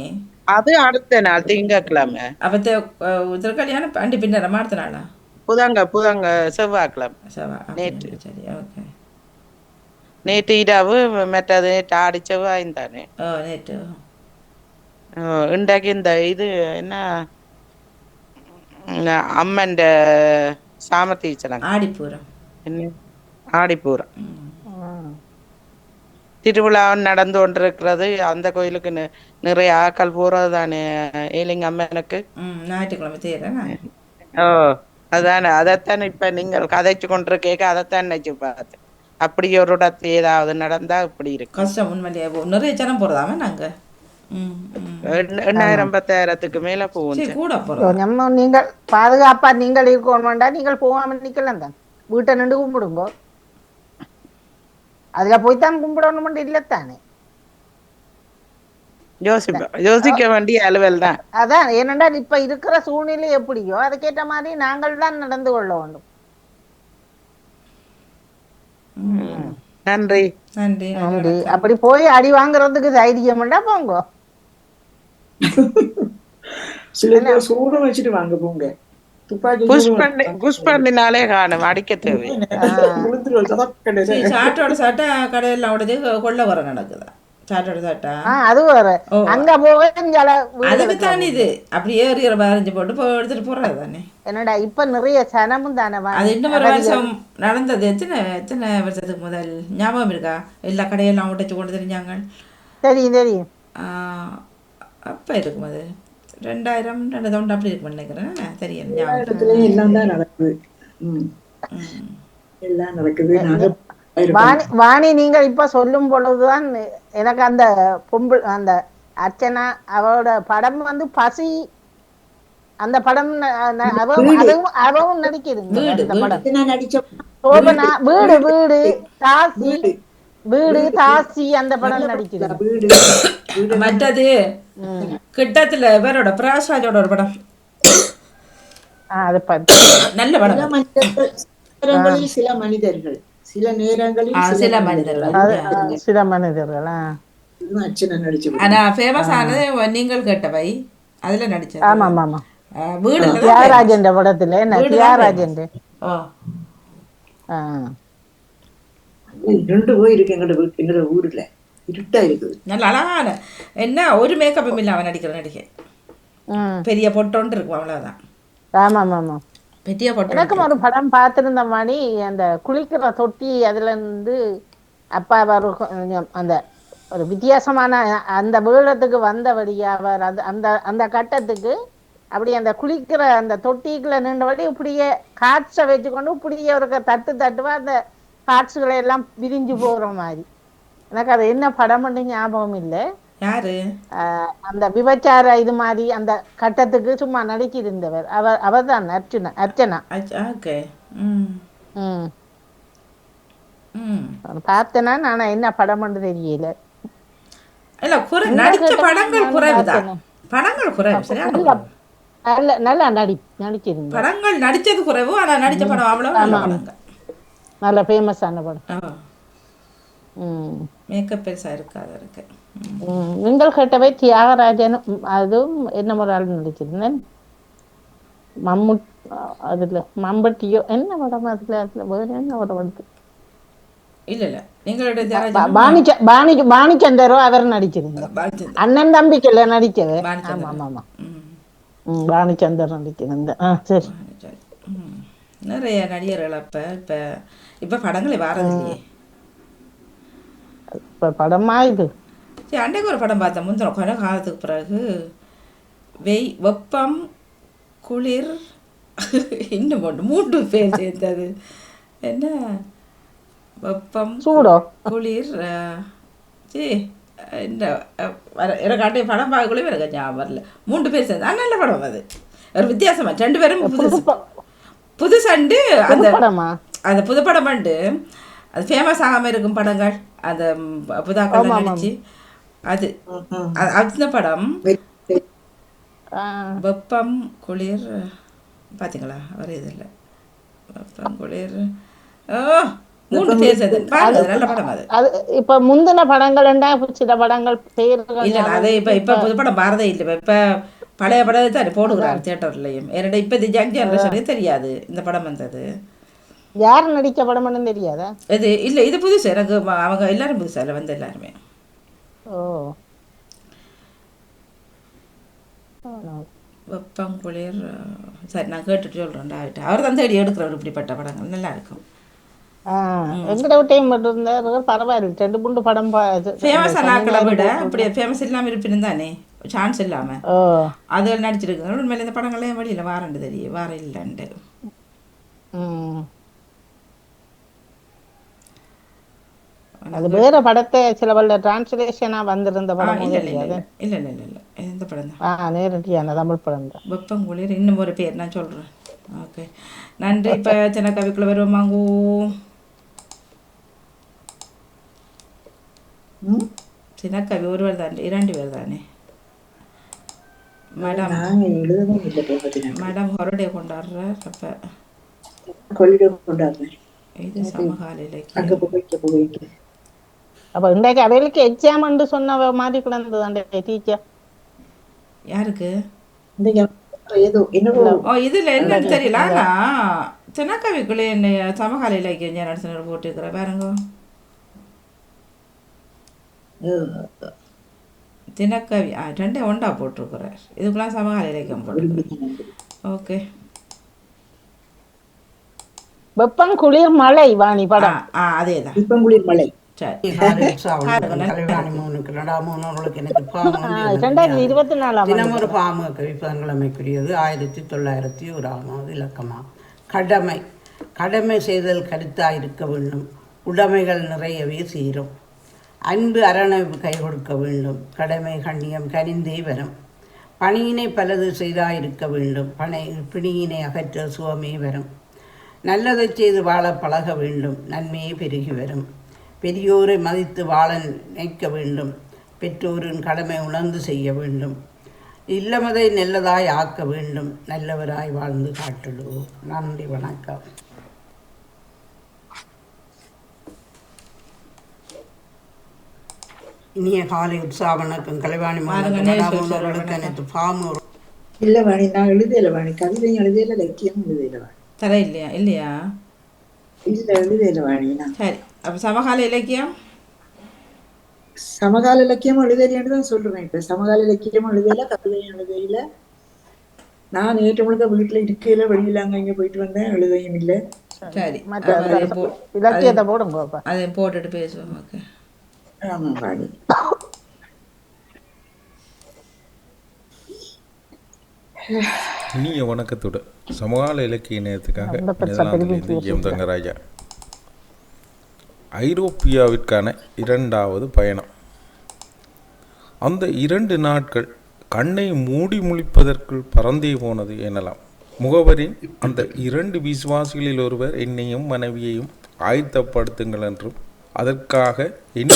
அது அடுத்த நாள் திங்கட்கிழமை. அப்ப திருக்கல்யாணம் அண்டி பின்னரமா அடுத்த நாளா? புதங்க செவ்வாய்க்கிழமை. நேற்று சரி, ஓகே. நேற்று இரவு மற்றது நேற்று ஆடி செவ்வாயும் தானே. நேற்று இன்றைக்கு இந்த இது என்ன அம்மன் சாமத்தீச்சனம், ஆடிப்பூரம். என்ன ஆடிப்பூரம் திருவிழா நடந்து கொண்டிருக்கிறது. அந்த கோயிலுக்கு நிறைய ஆக்கள் போறது தானே ஏலிங்க அம்மனுக்கு. ஞாயிற்றுக்கிழமை தேர்றேன். அதானே, அதைத்தான் இப்ப நீங்கள் கதைச்சு கொண்டிருக்கேக்க அதைத்தான் நினைச்சு பார்த்து. அப்படி ஒரு இடத்துல ஏதாவது நடந்தா இப்படி இருக்கு கஷ்டம். உண்மையிலேயே நிறைய ஜனம் போறதாம நாங்க 8000-10,000க்கு மேல போகும் கூட போறோம். நீங்கள் பாதுகாப்பா நீங்கள் இருக்கணும்டா, நீங்கள் போகாம நிக்கலாம் தான், வீட்டை நின்று கும்பிடுங்க. அதுல போய்தான் கும்பிடணும் இல்லத்தானே, யோசிக்க வேண்டிய அலுவல் தான். அதான் ஏனென்றா இப்ப இருக்கிற சூழ்நிலை எப்படியோ அதுக்கேற்ற மாதிரி நாங்கள் தான் நடந்து கொள்ள வேண்டும். நன்றி. நன்றி. நன்றி. அப்படி போய் அடி வாங்குறதுக்கு தைரியம்டா போங்க. சூடம் வச்சுட்டு வாங்க போங்க. புஷ்பண்டினாலே காணும், அடிக்க தேவை. சாட்டோட சாட்டா கடையெல்லாம் உடனே கொள்ள வர நடக்குதா? சாட்டோட சாட்டா அது வேற அங்க போக அதுக்கு தானே இது அப்படி ஏறி வரைஞ்சு போட்டு எடுத்துட்டு போறது தானே. என்னடா இப்ப நிறைய சனமும் தானே. அது இன்னும் ஒரு வருஷம் நடந்தது. எத்தனை வருஷத்துக்கு முதல் ஞாபகம் இருக்கா? எல்லா கடையெல்லாம் உடைச்சு கொண்டு தெரிஞ்சாங்க. தெரியும். அப்ப இருக்கும் அது 2000 அப்படி இருக்கும் நினைக்கிறேன். தெரியும். எல்லாம் தான் நடக்குது. எல்லாம் நடக்குது. வாணி நீங்க இப்ப சொல்லும் பொழுதுதான் எனக்கு அந்த அந்த அர்ச்சனா அவரோட படம் வந்து பசி, அந்த படம் அவவும் நடிக்கிறது. வீடு தாசி அந்த படம் நடிக்கிறது. மற்றது கிட்டத்துல இவரோட பிரகாஷ்ராஜோட ஒரு படம், நல்ல படம். சில மனிதர்கள் சில நேரங்களில் சில மனிதர்கள் அர்ச்சனா நடிச்சு ஆனா ஃபேமஸ் ஆனது நீங்கள் கேட்டவை அதுல நடிச்சது. ஆமா ஆமா ஆமா வீடுல தான் famous. தியாகராஜன் படத்துல என்ன வீடு தான் தியாகராஜன் famous. ஓ இருண்டு போய் இருக்கு எங்களோட ஊர்ல இருட்டா இருக்குது. நல்ல அழகான என்ன ஒரு மேக்கப்பும் இல்லை அவன் நடிக்கிற நடிகை. பெரிய பொட்டோன்னு இருக்கும் அவ்வளவுதான். ஆமா ஆமா ஆமா பெரிய பொட்டோ. எனக்கும் ஒரு படம் பார்த்திருந்த மாதிரி அந்த குளிக்கிற தொட்டி அதுல இருந்து அப்பா அவர் கொஞ்சம் அந்த ஒரு வித்தியாசமான அந்த வீரத்துக்கு வந்தபடியா அவர் அது அந்த அந்த கட்டத்துக்கு அப்படி அந்த குளிக்கிற அந்த தொட்டிக்குள்ள நின்றபடி இப்படியே காட்சை வச்சுக்கொண்டு இப்படியே ஒரு தட்டுவா அந்த காட்சுகளை எல்லாம் விரிஞ்சு போகிற மாதிரி. எனக்கு அது என்ன படம்னு ஞாபகம் இல்லை. யாரு அந்த விபச்சார இது மாதிரி அந்த கட்டத்துக்கு சும்மா நடிக்கிருந்தவர் அவர் தான் அர்ச்சனா. ஓகே. பார்த்தேன்னா நான் என்ன படம்னு தெரியல. இல்ல நடிச்ச படங்கள் குறைவுதான். படங்கள் குறைவு. சரியான நல்லா நடிச்சிருந்தேன். படங்கள் நடிச்சது குறைவு. ஆனா நடிச்ச படம் அவ்வளவு நல்ல ஃபேமஸான படம். மேக்கப் பெருசா இருக்காது இருக்கு. நீங்கள் கேட்டவை தியாகராஜனும் அதுவும் என்ன ஒரு ஆள் நடிச்சிருந்தேன். அதுல மம்பட்டியோ என்ன படம் அதுல வேற என்ன படம் வந்து இல்ல இல்ல நீங்களுடைய பாணிச்சந்தரோ அவர் நடிச்சிருந்தார். அண்ணன் தம்பிக்கல நடிச்சவர். ஆமா ஆமா ஆமா பாணிச்சந்தர் நடிச்சிருந்தேன். சரி நிறைய நடிகர்கள் இப்ப இப்ப படங்களே வாரதில்லையே. இப்ப படமா இது அன்றைக்கு ஒரு படம் பார்த்தேன் முந்தின கொஞ்ச காலத்துக்கு பிறகு. வெப்பம் குளிர் இன்னும் போட்டு 3 பேர் சேர்ந்தது. என்ன வெப்பம் சூடோ குளிர் என்ன எனக்கு படம் பார்க்கக்குள்ளே எனக்கு ஞாபகம் வரல. 3 பேர் சேர்ந்து நல்ல படம். அது ஒரு வித்தியாசமா 2 பேரும் புதுசண்டு. அந்த அந்த புதுப்படம் வந்து அது ஃபேமஸ் ஆகாமல் இருக்கும் படங்கள் அந்த புதாக்கள் நடிச்சு அது அந்த படம் வெப்பம் குளிர் பார்த்தீங்களா? வர இது இல்லை வெப்பம் குளிர் 3 பேர் சேர்ந்து நல்ல படம். அது இப்ப முந்தின படங்கள் சில படங்கள் பேர்கள் இல்லை. அது இப்ப புதுப்படம் பாரதே இல்லை. இப்ப பழைய படத்தை தான் போடுகிறார் தியேட்டர்லையும். என்னோட இப்ப யங் ஜெனரேஷனுக்கு தெரியாது இந்த படம் வந்தது. யார் நடிச்ச படம்னு தெரியாதா? இது இல்ல இது புதுசு. எனக்கு அவங்க எல்லாரும் புதுசா இல்லை வந்து எல்லாருமே. வெப்பம் குளிர் சரி நான் கேட்டுட்டு சொல்றேன். அவர் தான் தேடி எடுக்கிறவர் இப்படிப்பட்ட படங்கள் நல்லா இருக்கும். எங்கட டைம் மட்டும் இருந்தா பரவாயில்ல. 2 படம் ஃபேமஸ் ஆனாக்களை விட இப்படி ஃபேமஸ் இல்லாம இருப்பினும் தானே சான்ஸ் இல்லாம அது நடிச்சிருக்குங்க. உண்மையில இந்த படங்கள்லாம் வழியில வாரண்டு தெரியும் வார இல்லைண்டு. அது வேற படத்தை சில பல டிரான்ஸ்லேஷனா வந்திருந்த படம். இல்ல இல்ல இல்ல இல்ல இல்ல இல்ல இந்த படம் தான் நேரடியான தமிழ் படம் தான். வெப்பம் குளிர் இன்னும் ஒரு பேர் நான் சொல்றேன். ஓகே நன்றி. இப்ப கவிக்குள்ள வருவாங்க. சின்னக்கவி ஒருவர் தான் 2 பேர் தானே. மேடம் ஹாலிடே கொண்டாடுறார். அப்ப இது சமகால இலக்கியம். அப்ப இன்றைக்கு அவைகளுக்கு எக்ஸாம் சொன்ன மாதிரி கிடந்தது டீச்சர். யாருக்கு இதுல என்னன்னு தெரியல. ஆனா சின்னக்கவிக்குள்ளே என்ன சமகால இலக்கியம் நடத்தினர் போட்டுருக்கிற பாருங்க. தினக்கவி 2 ஒண்டா போட்டிருக்கிறார். இதுக்கெல்லாம் சமகால இலக்கியம் போட்டிருக்கிறார். ஓகே வெப்பம் குளிர் மழை வாணி படம். அதேதான் வெப்பம் குளிர் மழை. தினமொரு பாமு கவிப்பதன்கிழமைக்குரியது 1901 இலக்கமா. கடமை கடமை செய்தல் கருத்தாயிருக்க வேண்டும். உடைமைகள் நிறையவே சீரும். அன்பு அரவணைப்பு கை கொடுக்க வேண்டும். கடமை கண்ணியம் கனிந்தே வரும். பணியினை பலது செய்தாயிருக்க வேண்டும். பிணியினை அகற்ற சுகமே வரும். நல்லதை செய்து வாழ பழக வேண்டும். நன்மையே பெருகி வரும். பெரியோரை மதித்து வாழ நினைக்க வேண்டும். பெற்றோரின் கடமை உணர்ந்து செய்ய வேண்டும். இல்லமதை நல்லதாய் ஆக்க வேண்டும். நல்லவராய் வாழ்ந்து காட்டிடுவோம். நன்றி, வணக்கம். இனிய காலை உற்சாக வணக்கம். கலைவாணி மாணவர்களுக்கு அனைத்து பாமு இல்ல வாணி, நான் எழுதல வாணி, கவிதையும் எழுதல, இலக்கியமும் எழுதல வாணி. தர இல்லையா? இல்லையா? இல்ல எழுதல வாணி. நான் சரி, அப்ப சமகால இலக்கியம் சமகால இலக்கியமும் எழுதலைன்னு தான் சொல்றேன். இப்ப சமகால இலக்கியமும் எழுதல, கவிதையும் எழுதல. நான் நேற்று முழுக்க வீட்டுல இருக்கையில வெளியில அங்க போயிட்டு வந்தேன், எழுதையும் இல்லை. சரி, மற்ற இலக்கியத்தை போடுங்க. அதை போட்டுட்டு பேசுவோம். ஓகே. ஆமா வாணி. இனிய வணக்கத்துடன் சமகால இலக்கிய நேரத்துக்காக நெதர்லாந்திலிருந்து எம் தங்கராஜா. ஐரோப்பியாவிற்கான 2வது பயணம். அந்த 2 நாட்கள் கண்ணை மூடி முழிப்பதற்குள் பறந்தே போனது எனலாம். முகவரின் அந்த 2 விசுவாசிகளில் ஒருவர் என்னையும் மனைவியையும் ஆயத்தப்படுத்துங்கள் என்றும் அதற்காக என்ன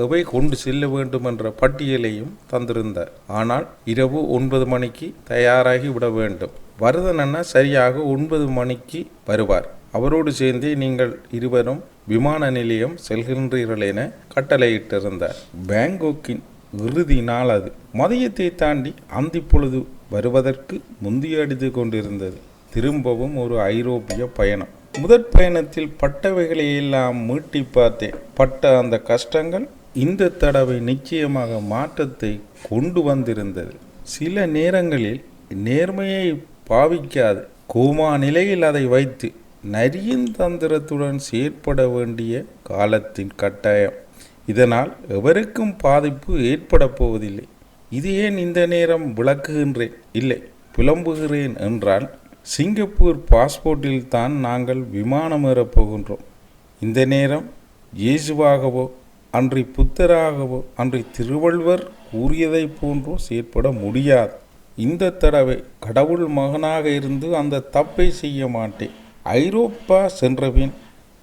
எவை கொண்டு செல்ல வேண்டும் என்ற பட்டியலையும் தந்திருந்தார். ஆனால் இரவு 9 மணிக்கு தயாராகி விட வேண்டும். வரதன் அண்ணா சரியாக 9 மணிக்கு வருவார். அவரோடு சேர்ந்தே நீங்கள் இருவரும் விமான நிலையம் செல்கின்றீர்கள் என கட்டளையிட்டிருந்தார். பேங்காக்கின் இறுதி நாள் அது. மதியத்தை தாண்டி அந்தி பொழுது வருவதற்கு முந்திய அடித்து கொண்டிருந்தது. திரும்பவும் ஒரு ஐரோப்பிய பயணம். முதற் பயணத்தில் பட்டவைகளை எல்லாம் மீட்டி பார்த்தேன். பட்ட அந்த கஷ்டங்கள் இந்த தடவை நிச்சயமாக மாற்றத்தை கொண்டு வந்திருந்தது. சில நேரங்களில் நேர்மையை பாவிக்காது கோமா நிலையில் அதை வைத்து நரியின் தந்திரத்துடன் செயற்பட வேண்டிய காலத்தின் கட்டாயம். இதனால் எவருக்கும் பாதிப்பு ஏற்பட போவதில்லை. இது ஏன் இந்த நேரம் விளக்குகின்றேன், இல்லை புலம்புகிறேன் என்றால், சிங்கப்பூர் பாஸ்போர்ட்டில் தான் நாங்கள் விமானம் ஏறப் போகின்றோம். இந்த நேரம் இயேசுவாகவோ அன்றி புத்தராகவோ அன்றி திருவள்ளுவர் கூறியதை போன்றோ செயற்பட முடியாது. இந்த தடவை கடவுள் மகனாக இருந்து அந்த தப்பை செய்ய மாட்டேன். ஐரோப்பா சென்றபின்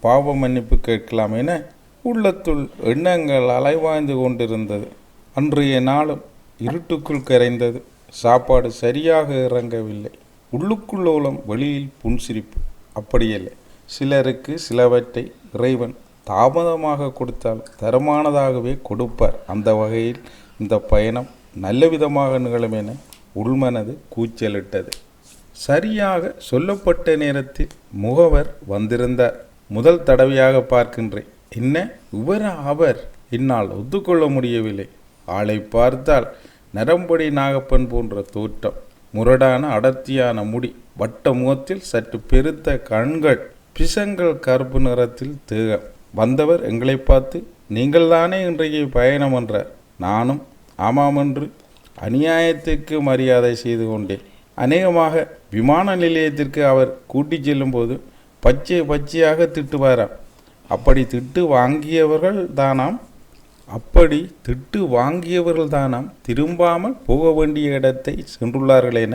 பாவ மன்னிப்பு கேட்கலாம் என உள்ளத்துள் எண்ணங்கள் அலைவாய்ந்து கொண்டிருந்தது. அன்றைய நாளும் இருட்டுக்குள் கரைந்தது. சாப்பாடு சரியாக இறங்கவில்லை. உள்ளுக்குள்ளோலம் வெளியில் புன்சிரிப்பு. அப்படியல்ல, சிலருக்கு சிலவற்றை இறைவன் தாமதமாக கொடுத்தால் தரமானதாகவே கொடுப்பார். அந்த வகையில் இந்த பயணம் நல்ல விதமாக நிகழும் என உள்மனது கூச்சலிட்டது. சரியாக சொல்லப்பட்ட நேரத்தில் முகவர் வந்திருந்தார். முதல் தடவையாக பார்க்கின்றேன். என்ன இவர் அவர்? என்னால் ஒத்துக்கொள்ள முடியவில்லை. ஆளை பார்த்தால் நரம்படி நாகப்பன் போன்ற தோற்றம், முரடான அடர்த்தியான முடி, வட்ட முகத்தில் சற்று பெருத்த கண்கள், பிசங்கள் கருப்பு நிறத்தில் தேகம். வந்தவர் எங்களை பார்த்து, நீங்கள்தானே இன்றைக்கு பயணம் என்றார். நானும் ஆமாம் என்று அநியாயத்துக்கு மரியாதை செய்து கொண்டேன். அநேகமாக விமான நிலையத்திற்கு அவர் கூட்டிச் செல்லும்போது பச்சையாக திட்டுவாராம். அப்படி திட்டு வாங்கியவர்கள் தானாம் திரும்பாமல் போக வேண்டிய இடத்தை சென்றுள்ளார்கள் என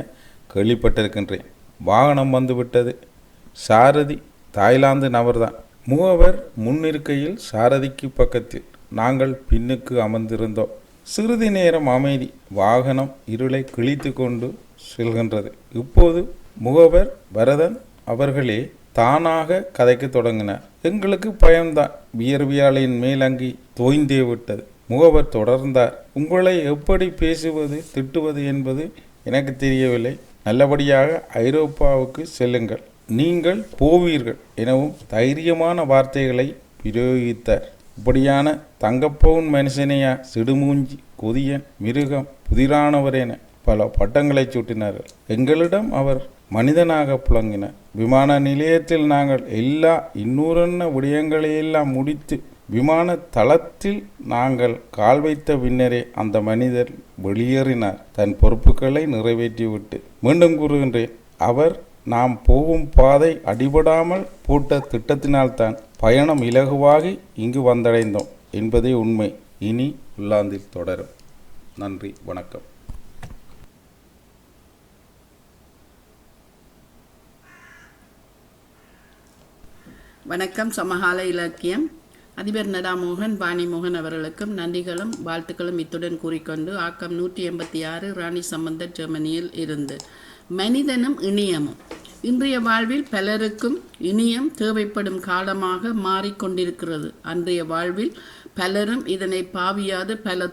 கேள்விப்பட்டிருக்கின்றேன். வாகனம் வந்துவிட்டது. சாரதி தாய்லாந்து நபர்தான். முகவர் முன்னிருக்கையில் சாரதிக்கு பக்கத்தில், நாங்கள் பின்னுக்கு அமர்ந்திருந்தோம். சிறிது நேரம் அமைதி. வாகனம் இருளை கிழித்து கொண்டு செல்கின்றது. இப்போது முகவர் வரதன் அவர்களே தானாக கதைக்கு தொடங்கினார். எங்களுக்கு பயம்தான். வியர்வியாளின் மேலங்கி தோய்ந்தே விட்டது. முகவர் தொடர்ந்தார். உங்களை எப்படி பேசுவது திட்டுவது என்பது எனக்கு தெரியவில்லை. நல்லபடியாக ஐரோப்பாவுக்கு செல்லுங்கள், நீங்கள் போவீர்கள் எனவும் தைரியமான வார்த்தைகளை பிரயோகித்தார். இப்படியான தங்கப்பவுன் மனுஷனையா சிடுமூஞ்சி, கொதியன், மிருகம், புதிரானவர் என பல பட்டங்களை சூட்டினார்கள். எங்களிடம் அவர் மனிதனாக புழங்கினார். விமான நிலையத்தில் நாங்கள் எல்லா இன்னூறன்ன விடயங்களையெல்லாம் முடித்து விமான தளத்தில் நாங்கள் கால் வைத்த பின்னரே அந்த மனிதர் வெளியேறினார், தன் பொறுப்புகளை நிறைவேற்றிவிட்டு. மீண்டும் கூறுகின்றேன், அவர் நாம் போகும் பாதை அடிபடாமல் போட்ட திட்டத்தினால்தான் பயணம் இலகுவாகி இங்கு வந்தடைந்தோம் என்பதே உண்மை. இனி உள்ளாந்தில் தொடரும். நன்றி, வணக்கம். வணக்கம். சமகால இலக்கியம் அதிபர் நடாமோகன் பாணிமோகன் அவர்களுக்கும் நன்றிகளும் வாழ்த்துக்களும் இத்துடன் கூறிக்கொண்டு ஆக்கம் 186 ராணி சம்பந்தர் ஜெர்மனியில் இருந்து. மனிதனும் இணையமும். இன்றைய வாழ்வில் பலருக்கும் இணையம் தேவைப்படும் காலமாக மாறிக்கொண்டிருக்கிறது. அன்றைய வாழ்வில் பலரும் இதனை பாவியாது பல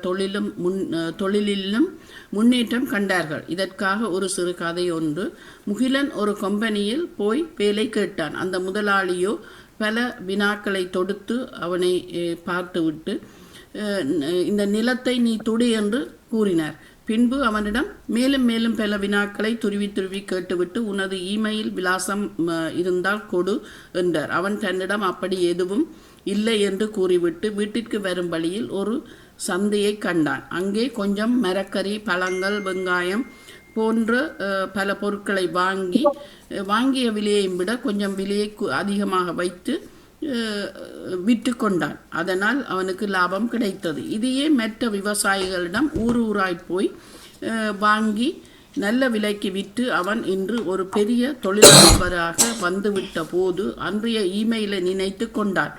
தொழிலிலும் முன்னேற்றம் கண்டார்கள். இதற்காக ஒரு சிறு கதை ஒன்று. முகிலன் ஒரு கம்பெனியில் போய் வேலை கேட்டான். அந்த முதலாளியோ பல வினாக்களை தொடுத்து அவனை பார்த்துவிட்டு இந்த நிலத்தை நீ துடி என்று கூறினார். பின்பு அவனிடம் மேலும் மேலும் பல வினாக்களை துருவி கேட்டுவிட்டு உனது இமெயில் விலாசம் இருந்தால் கொடு என்றார். அவன் தன்னிடம் அப்படி எதுவும் இல்லை என்று கூறிவிட்டு வீட்டிற்கு வரும் வழியில் ஒரு சந்தையை கண்டான். அங்கே கொஞ்சம் மரக்கறி, பழங்கள், வெங்காயம் போன்ற பல பொருட்களை வாங்கிய விலையை விட கொஞ்சம் விலையை அதிகமாக வைத்து விற்று கொண்டான். அதனால் அவனுக்கு லாபம் கிடைத்தது. இதையே மற்ற விவசாயிகளிடம் ஊராய் போய் வாங்கி நல்ல விலைக்கு விற்று அவன் இன்று ஒரு பெரிய தொழிலதிபராக வந்துவிட்ட போது அன்றைய இமெயிலை நினைத்து கொண்டான்.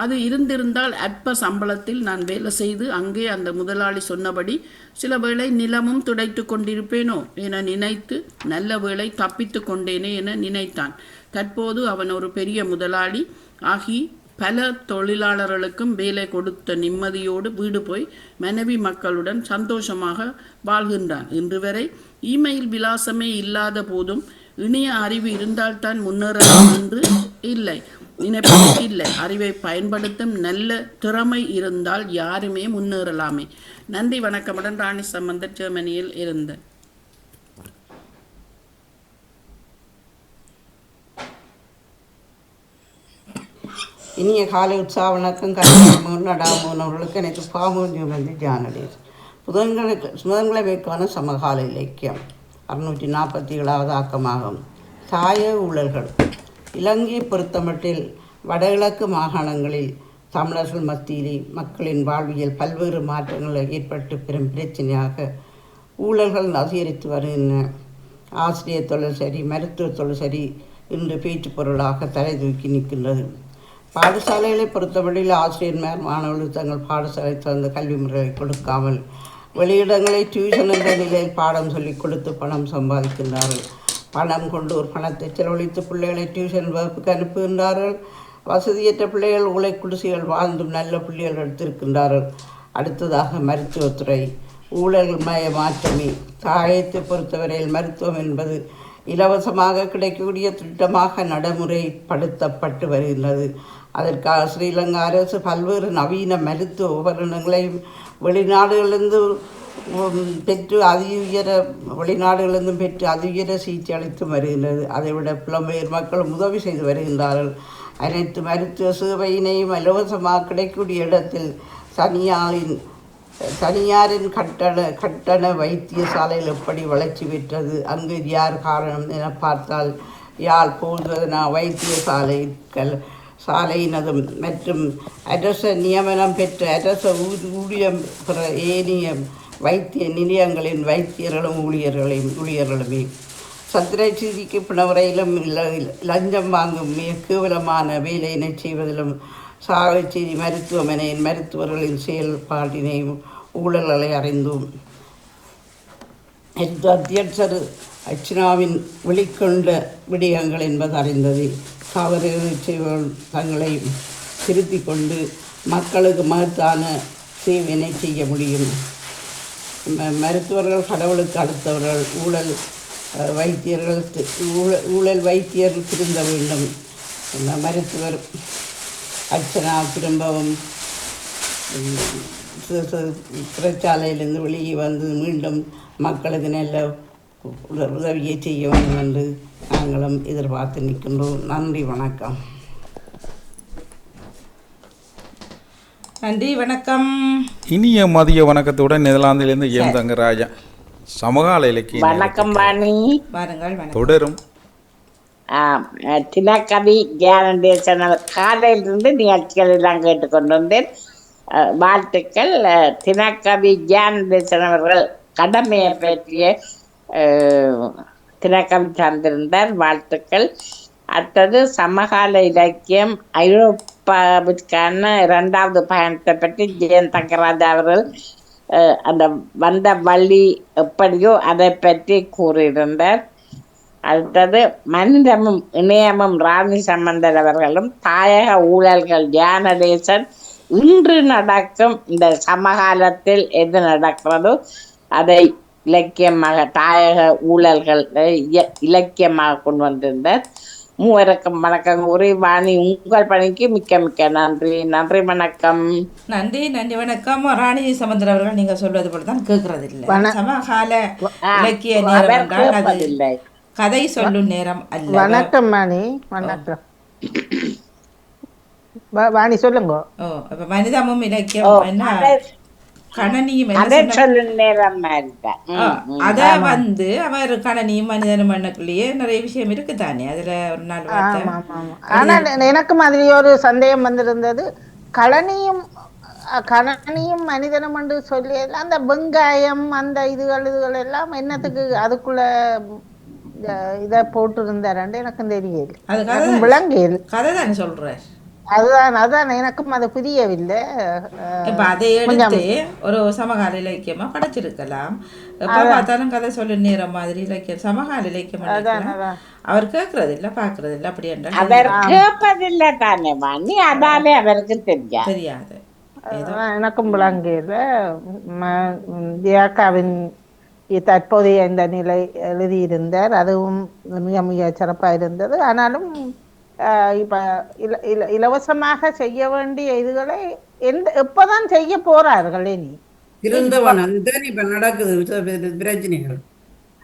அது இருந்திருந்தால் அற்ப சம்பளத்தில் நான் வேலை செய்து அங்கே அந்த முதலாளி சொன்னபடி சில வேளை நிலமும் துடைத்து கொண்டிருப்பேனோ என நினைத்து நல்ல வேளை தப்பித்து கொண்டேனே என நினைத்தான். தற்போது அவன் ஒரு பெரிய முதலாளி ஆகி பல தொழிலாளர்களுக்கும் வேலை கொடுத்த நிம்மதியோடு வீடு போய் மனைவி மக்களுடன் சந்தோஷமாக வாழ்கின்றான். இன்று வரை இமெயில் விலாசமே இல்லாத போதும் இணைய அறிவு இருந்தால்தான் முன்னேறலாம் என்று இல்லை. அறிவை பயன்படுத்தும் நல்ல திறமை இருந்தால் யாருமே முன்னேறலாமே. நன்றி, வணக்கமுடன். ராணி சம்பந்தர், ஜெர்மனியில் இருந்து. இனிய காலை உற்சாக வணக்கம். கல்யாணம் அவர்களுக்கு எனக்கு பாமூர்ஜம் வந்து ஜானடேஸ். புதன்கிழமைக்கான சமகால இலக்கியம் 647வது ஆக்கமாகும். சாய ஊழல்கள். இலங்கையை பொறுத்தமட்டில் வடகிழக்கு மாகாணங்களில் தமிழர்கள் மத்தியிலே மக்களின் வாழ்வியல் பல்வேறு மாற்றங்கள் ஏற்பட்டு பெரும் பிரச்சனையாக ஊழல்கள் அதிகரித்து வருகின்றன. ஆசிரியர் தொழில் சரி, மருத்துவ தொழில் சரி இன்று பேச்சு பொருளாக தலை தூக்கி நிற்கின்றது. பாடசாலைகளை பொறுத்தவரையில் ஆசிரியர்மார் மாணவர்கள் தங்கள் பாடசாலை சார்ந்த கல்வி முறைகளை கொடுக்காமல் வெளியிடங்களை டியூஷன் என்ற நிலையில் பாடம் சொல்லிக் கொடுத்து பணம் சம்பாதிக்கின்றார்கள். பணம் கொண்டு ஒரு பணத்தை செலவழித்து பிள்ளைகளை டியூஷன் வகுப்புக்கு அனுப்புகின்றார்கள். வசதியற்ற பிள்ளைகள் உலை குடிசைகள் வாழ்ந்தும் நல்ல பிள்ளைகள் எடுத்திருக்கின்றார்கள். அடுத்ததாக மருத்துவத்துறை. ஊழல்கள் மய மாற்றமே. தாயத்தை பொறுத்தவரையில் மருத்துவம் என்பது இலவசமாக கிடைக்கக்கூடிய திட்டமாக நடைமுறைப்படுத்தப்பட்டு வருகின்றது. அதற்காக ஸ்ரீலங்கா அரசு பல்வேறு நவீன மருத்துவ உபகரணங்களை வெளிநாடுகளிலிருந்து பெற்று அதிஉயர சிகிச்சை அளித்து வருகின்றது. அதைவிட புலம்பெயர் மக்களும் உதவி செய்து வருகின்றார்கள். அனைத்து மருத்துவ சேவையினையும் இலவசமாக கிடைக்கக்கூடிய இடத்தில் தனியாரின் கட்டண வைத்தியசாலையில் எப்படி வளர்ச்சி பெற்றது, அங்கு யார் காரணம் என பார்த்தால் யாழ் போதுவதனா சாலையினதும் மற்றும் அரச நியமனம் பெற்ற அரச ஊழியம் பெற ஏனைய வைத்திய நிலையங்களின் வைத்தியர்களும் ஊழியர்களுமே சத்திரை செய்திக்கு பிணவரையிலும் லஞ்சம் வாங்கும் மிக கேவலமான வேலையினை செய்வதிலும் சாகச்சேரி மருத்துவமனையின் மருத்துவர்களின் செயல்பாட்டினையும் ஊழல்களை அறிந்தோம். அத்தியட்சர் அர்ச்சனாவின் வெளிக்கொண்ட விடயங்கள் என்பது அறிந்தது. தவறு செய்வர்கள் தங்களை திருத்தி கொண்டு மக்களுக்கு மகத்தான சேவையினை செய்ய முடியும். மருத்துவர்கள் கடவுளுக்கு அடுத்தவர்கள். ஊழல் வைத்தியர்கள் திருந்த வேண்டும். மருத்துவர் அர்ச்சனா திரும்பவும் சிறைச்சாலையிலிருந்து வெளியே வந்து மீண்டும் மக்களுக்கு நல்ல உதவியை செய்ய வேண்டும் என்று நாங்களும் எதிர்பார்த்து நிற்கின்றோம். நன்றி, வணக்கம். நன்றி, வணக்கம். இனிய மதிய வணக்கத்துடன் நெதர்லாந்திலிருந்து எம் தங்கராஜா. சமகால இலக்கியம் வணக்கம் வாணி. தொடரும். தினக்கவி ஜானடேசன் காலையிலிருந்து நிகழ்ச்சிகள் எல்லாம் கேட்டுக்கொண்டு வந்தேன். வாழ்த்துக்கள். தினக்கவி ஜானடேசன் அவர்கள் கடமையை பற்றிய தினக்கவி தந்திருந்தார். வாழ்த்துக்கள். அடுத்தது சமகால இலக்கியம் ஐரோப்பாவிற்கான 2வது பயணத்தை பற்றி ஜெயன் தங்கராஜா அவர்கள் அந்த வந்த வழி எப்படியோ அதை பற்றி கூறியிருந்தார். அடுத்தது மனிதமும் இணையமும் ராணி சம்பந்தர் அவர்களும் தாயக ஊழல்கள் ஜானடேசன் இன்று நடக்கும் இந்த சமகாலத்தில் எது நடக்கிறதோ அதை இலக்கியமாக தாயக ஊழல்கள் இலக்கியமாக கொண்டு வந்திருந்தார். மூவருக்கும் வணக்கம் கூறி வாணி உங்கள் பணிக்கு மிக்க மிக்க நன்றி. நன்றி வணக்கம். நன்றி நன்றி வணக்கம். ராணி சமுத்திரம் அவர்கள் நீங்க சொல்வது போல தான் கேட்கறது இல்லை. சமகால இலக்கிய நேரம் என்றால் அது கதை சொல்லும் நேரம் அல்ல. வணக்கம் வாணி. வணக்கம் வாணி சொல்லுங்க. அப்ப மனிதமும் இலக்கியம் என்ன கணனியும் அத வந்து அவர் கணனியும் மனிதனும் மண்ணுக்குள்ளேயே நிறைய விஷயம் இருக்குதானே. அதுல ஒரு நாள் ஆனா எனக்கும் அதுல ஒரு சந்தேகம் வந்திருந்தது. கணனியும் மனிதனும் என்று சொல்லி அந்த வெங்காயம் அந்த இதுகள் எல்லாம் என்னத்துக்கு அதுக்குள்ள இத போட்டு இருந்தாரு எனக்கும் தெரியல. அது விளங்கியல் கதை தானே சொல்ற. அதுதான் எனக்கும் அது புரியவில்லை. இப்ப அதை எடுத்து ஒரு சமகால இலக்கியமா படைச்சிருக்கலாம். எப்ப பார்த்தாலும் கதை சொல்லு நேரம் மாதிரி இலக்கியம் சமகால இலக்கியம் அவர் கேட்கறது இல்ல பாக்குறது இல்ல. அப்படி என்றால் தானே வாணி, அதாலே அவருக்கு தெரியாது. எனக்கும் விளங்கியல. தியாக்காவின் தற்போதைய இந்த நிலை எழுதியிருந்தார். அதுவும் மிக மிக சிறப்பாக இருந்தது. ஆனாலும் இப்ப இலவசமாக செய்ய வேண்டிய இதுகளை எப்பதான் செய்ய போறார்கள் இனி?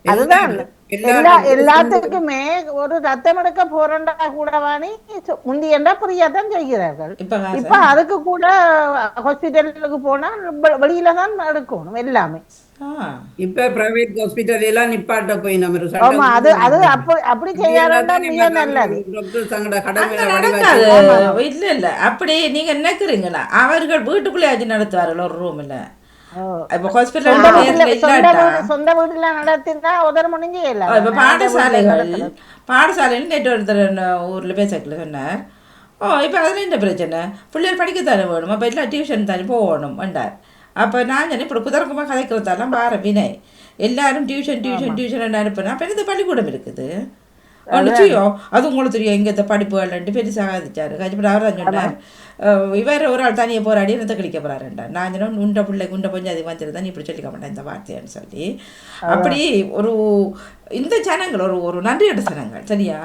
அதுதான் எல்லாத்துக்குமே ஒரு ரத்தம் எடுக்க போறண்டா கூட வாணி முந்தியண்டா புரியாதான் செய்கிறார்கள். இப்ப அதுக்கு கூட ஹாஸ்பிட்டலுக்கு போனா வெளியில தான் எடுக்கணும் எல்லாமே. இப்ப பிரைவேட் ஹாஸ்பிட்டல் எல்லாம் நிப்பாட்ட போய் நம்ம அது அப்படி செய்யாருன்னா மிக நல்லது. இல்ல அப்படி நீங்க நினைக்கிறீங்களா? அவர்கள் வீட்டுக்குள்ளே நடத்துவார்கள் ஒரு ரூம்ல. பாடசாலையில் நேற்று ஒருத்தர் ஊர்ல பேசக்கல சொன்னார். இப்ப அதுல என்ன பிரச்சனை? பிள்ளைகள் படிக்கத்தானே வேணும். அப்ப எல்லாம் டியூஷன் தானே போகணும் என்றார். அப்போ நான் இப்படி புதற்கமாக கதைக்கிறதாலாம் வார வினை எல்லாரும் டியூஷன் அனுப்பினா அப்போ இந்த பள்ளிக்கூடம் இருக்குது. அது உங்களுக்கு தெரியும் எங்கே இந்த படிப்புகள்ன்ட்டு பெருசாக அதிச்சாரு. கஜிப்பட அவர் தான் சொன்னார். இவர் ஒரு ஆள் தனியை போராடி என்னத்தை கழிக்க போறாருண்டா. நான் சொன்னேன் உண்ட பிள்ளை குண்ட கொஞ்சம் அதிகம் வந்துருந்தா நீ இப்படி சொல்லிக்க மாட்டேன் இந்த வார்த்தைன்னு சொல்லி. அப்படி ஒரு இந்த ஜனங்கள் ஒரு நன்றியோட ஜனங்கள் சரியா.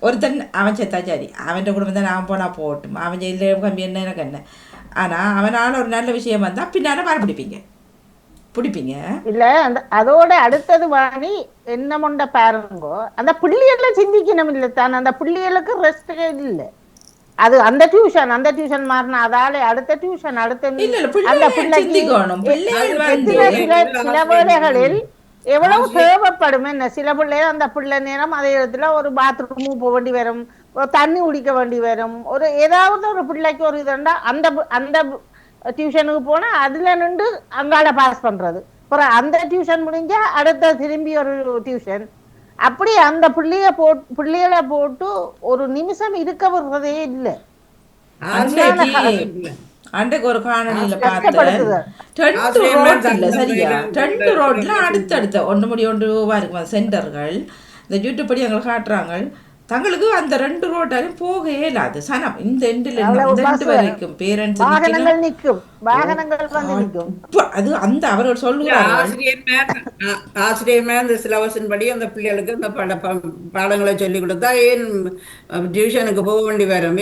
ஒருத்தன் அவன் செத்தா சரி, அவன் குடும்பம் தான் அவன் போனா போகட்டும், அவன் ஜெயில கம்பி என்ன எனக்கு என்ன. ஆனா அவனால ஒரு நல்ல விஷயம் வந்தா பின்னால மாற பிடிப்பீங்க இல்ல. அதோட அடுத்தது வாணி என்ன மொண்ட பாருங்கோ, அந்த பிள்ளைகள சிந்திக்கணும் இல்ல தான். அந்த பிள்ளைகளுக்கு ரெஸ்ட் இல்லை. அது அந்த டியூஷன் மாறினா அதால அடுத்த டியூஷன் அடுத்த அந்த பிள்ளைக்கு சில வேளைகளில் எவ்வளவு தேவைப்படும் என்ன. சில பிள்ளைகள் அந்த பிள்ளை நேரம் அதே இடத்துல ஒரு பாத்ரூம் போக வேண்டி வரும், தண்ணி குடிக்க வேண்டி வரும், ஒரு ஏதாவது ஒரு பிள்ளைக்கு ஒரு இதுண்டா அந்த டியூஷனுக்கு போனா அதுல நின்று அங்கால பாஸ் பண்றது. அப்புறம் அந்த டியூஷன் முடிஞ்சா அடுத்த திரும்பி ஒரு டியூஷன். அப்படி அந்த பிள்ளைகளை போட்டு ஒரு நிமிஷம் இருக்க விடுறதே இல்லை. அன்றைக்கு ஒரு காணொலியில பார்த்தேன். 2 ரோட்ல அடுத்தடுத்த ஒன்று முடி ஒன்று இருக்கும் சென்டர்கள். இந்த யூடியூப் படி எங்களை காட்டுறாங்க. தங்களுக்கு அந்த 2 ரோட்டாலும் போக இயலாது. சனம் இந்த எண்டு வரைக்கும் பேரண்ட்ஸ் அது அந்த அவர்கள் சொல்லுவாங்க. ஆசிரியர் அந்த சிலபஸின் படி அந்த பிள்ளைகளுக்கு அந்த பாடங்களை சொல்லி கொடுத்தா ஏன் டியூஷனுக்கு போக வேண்டி வரும்.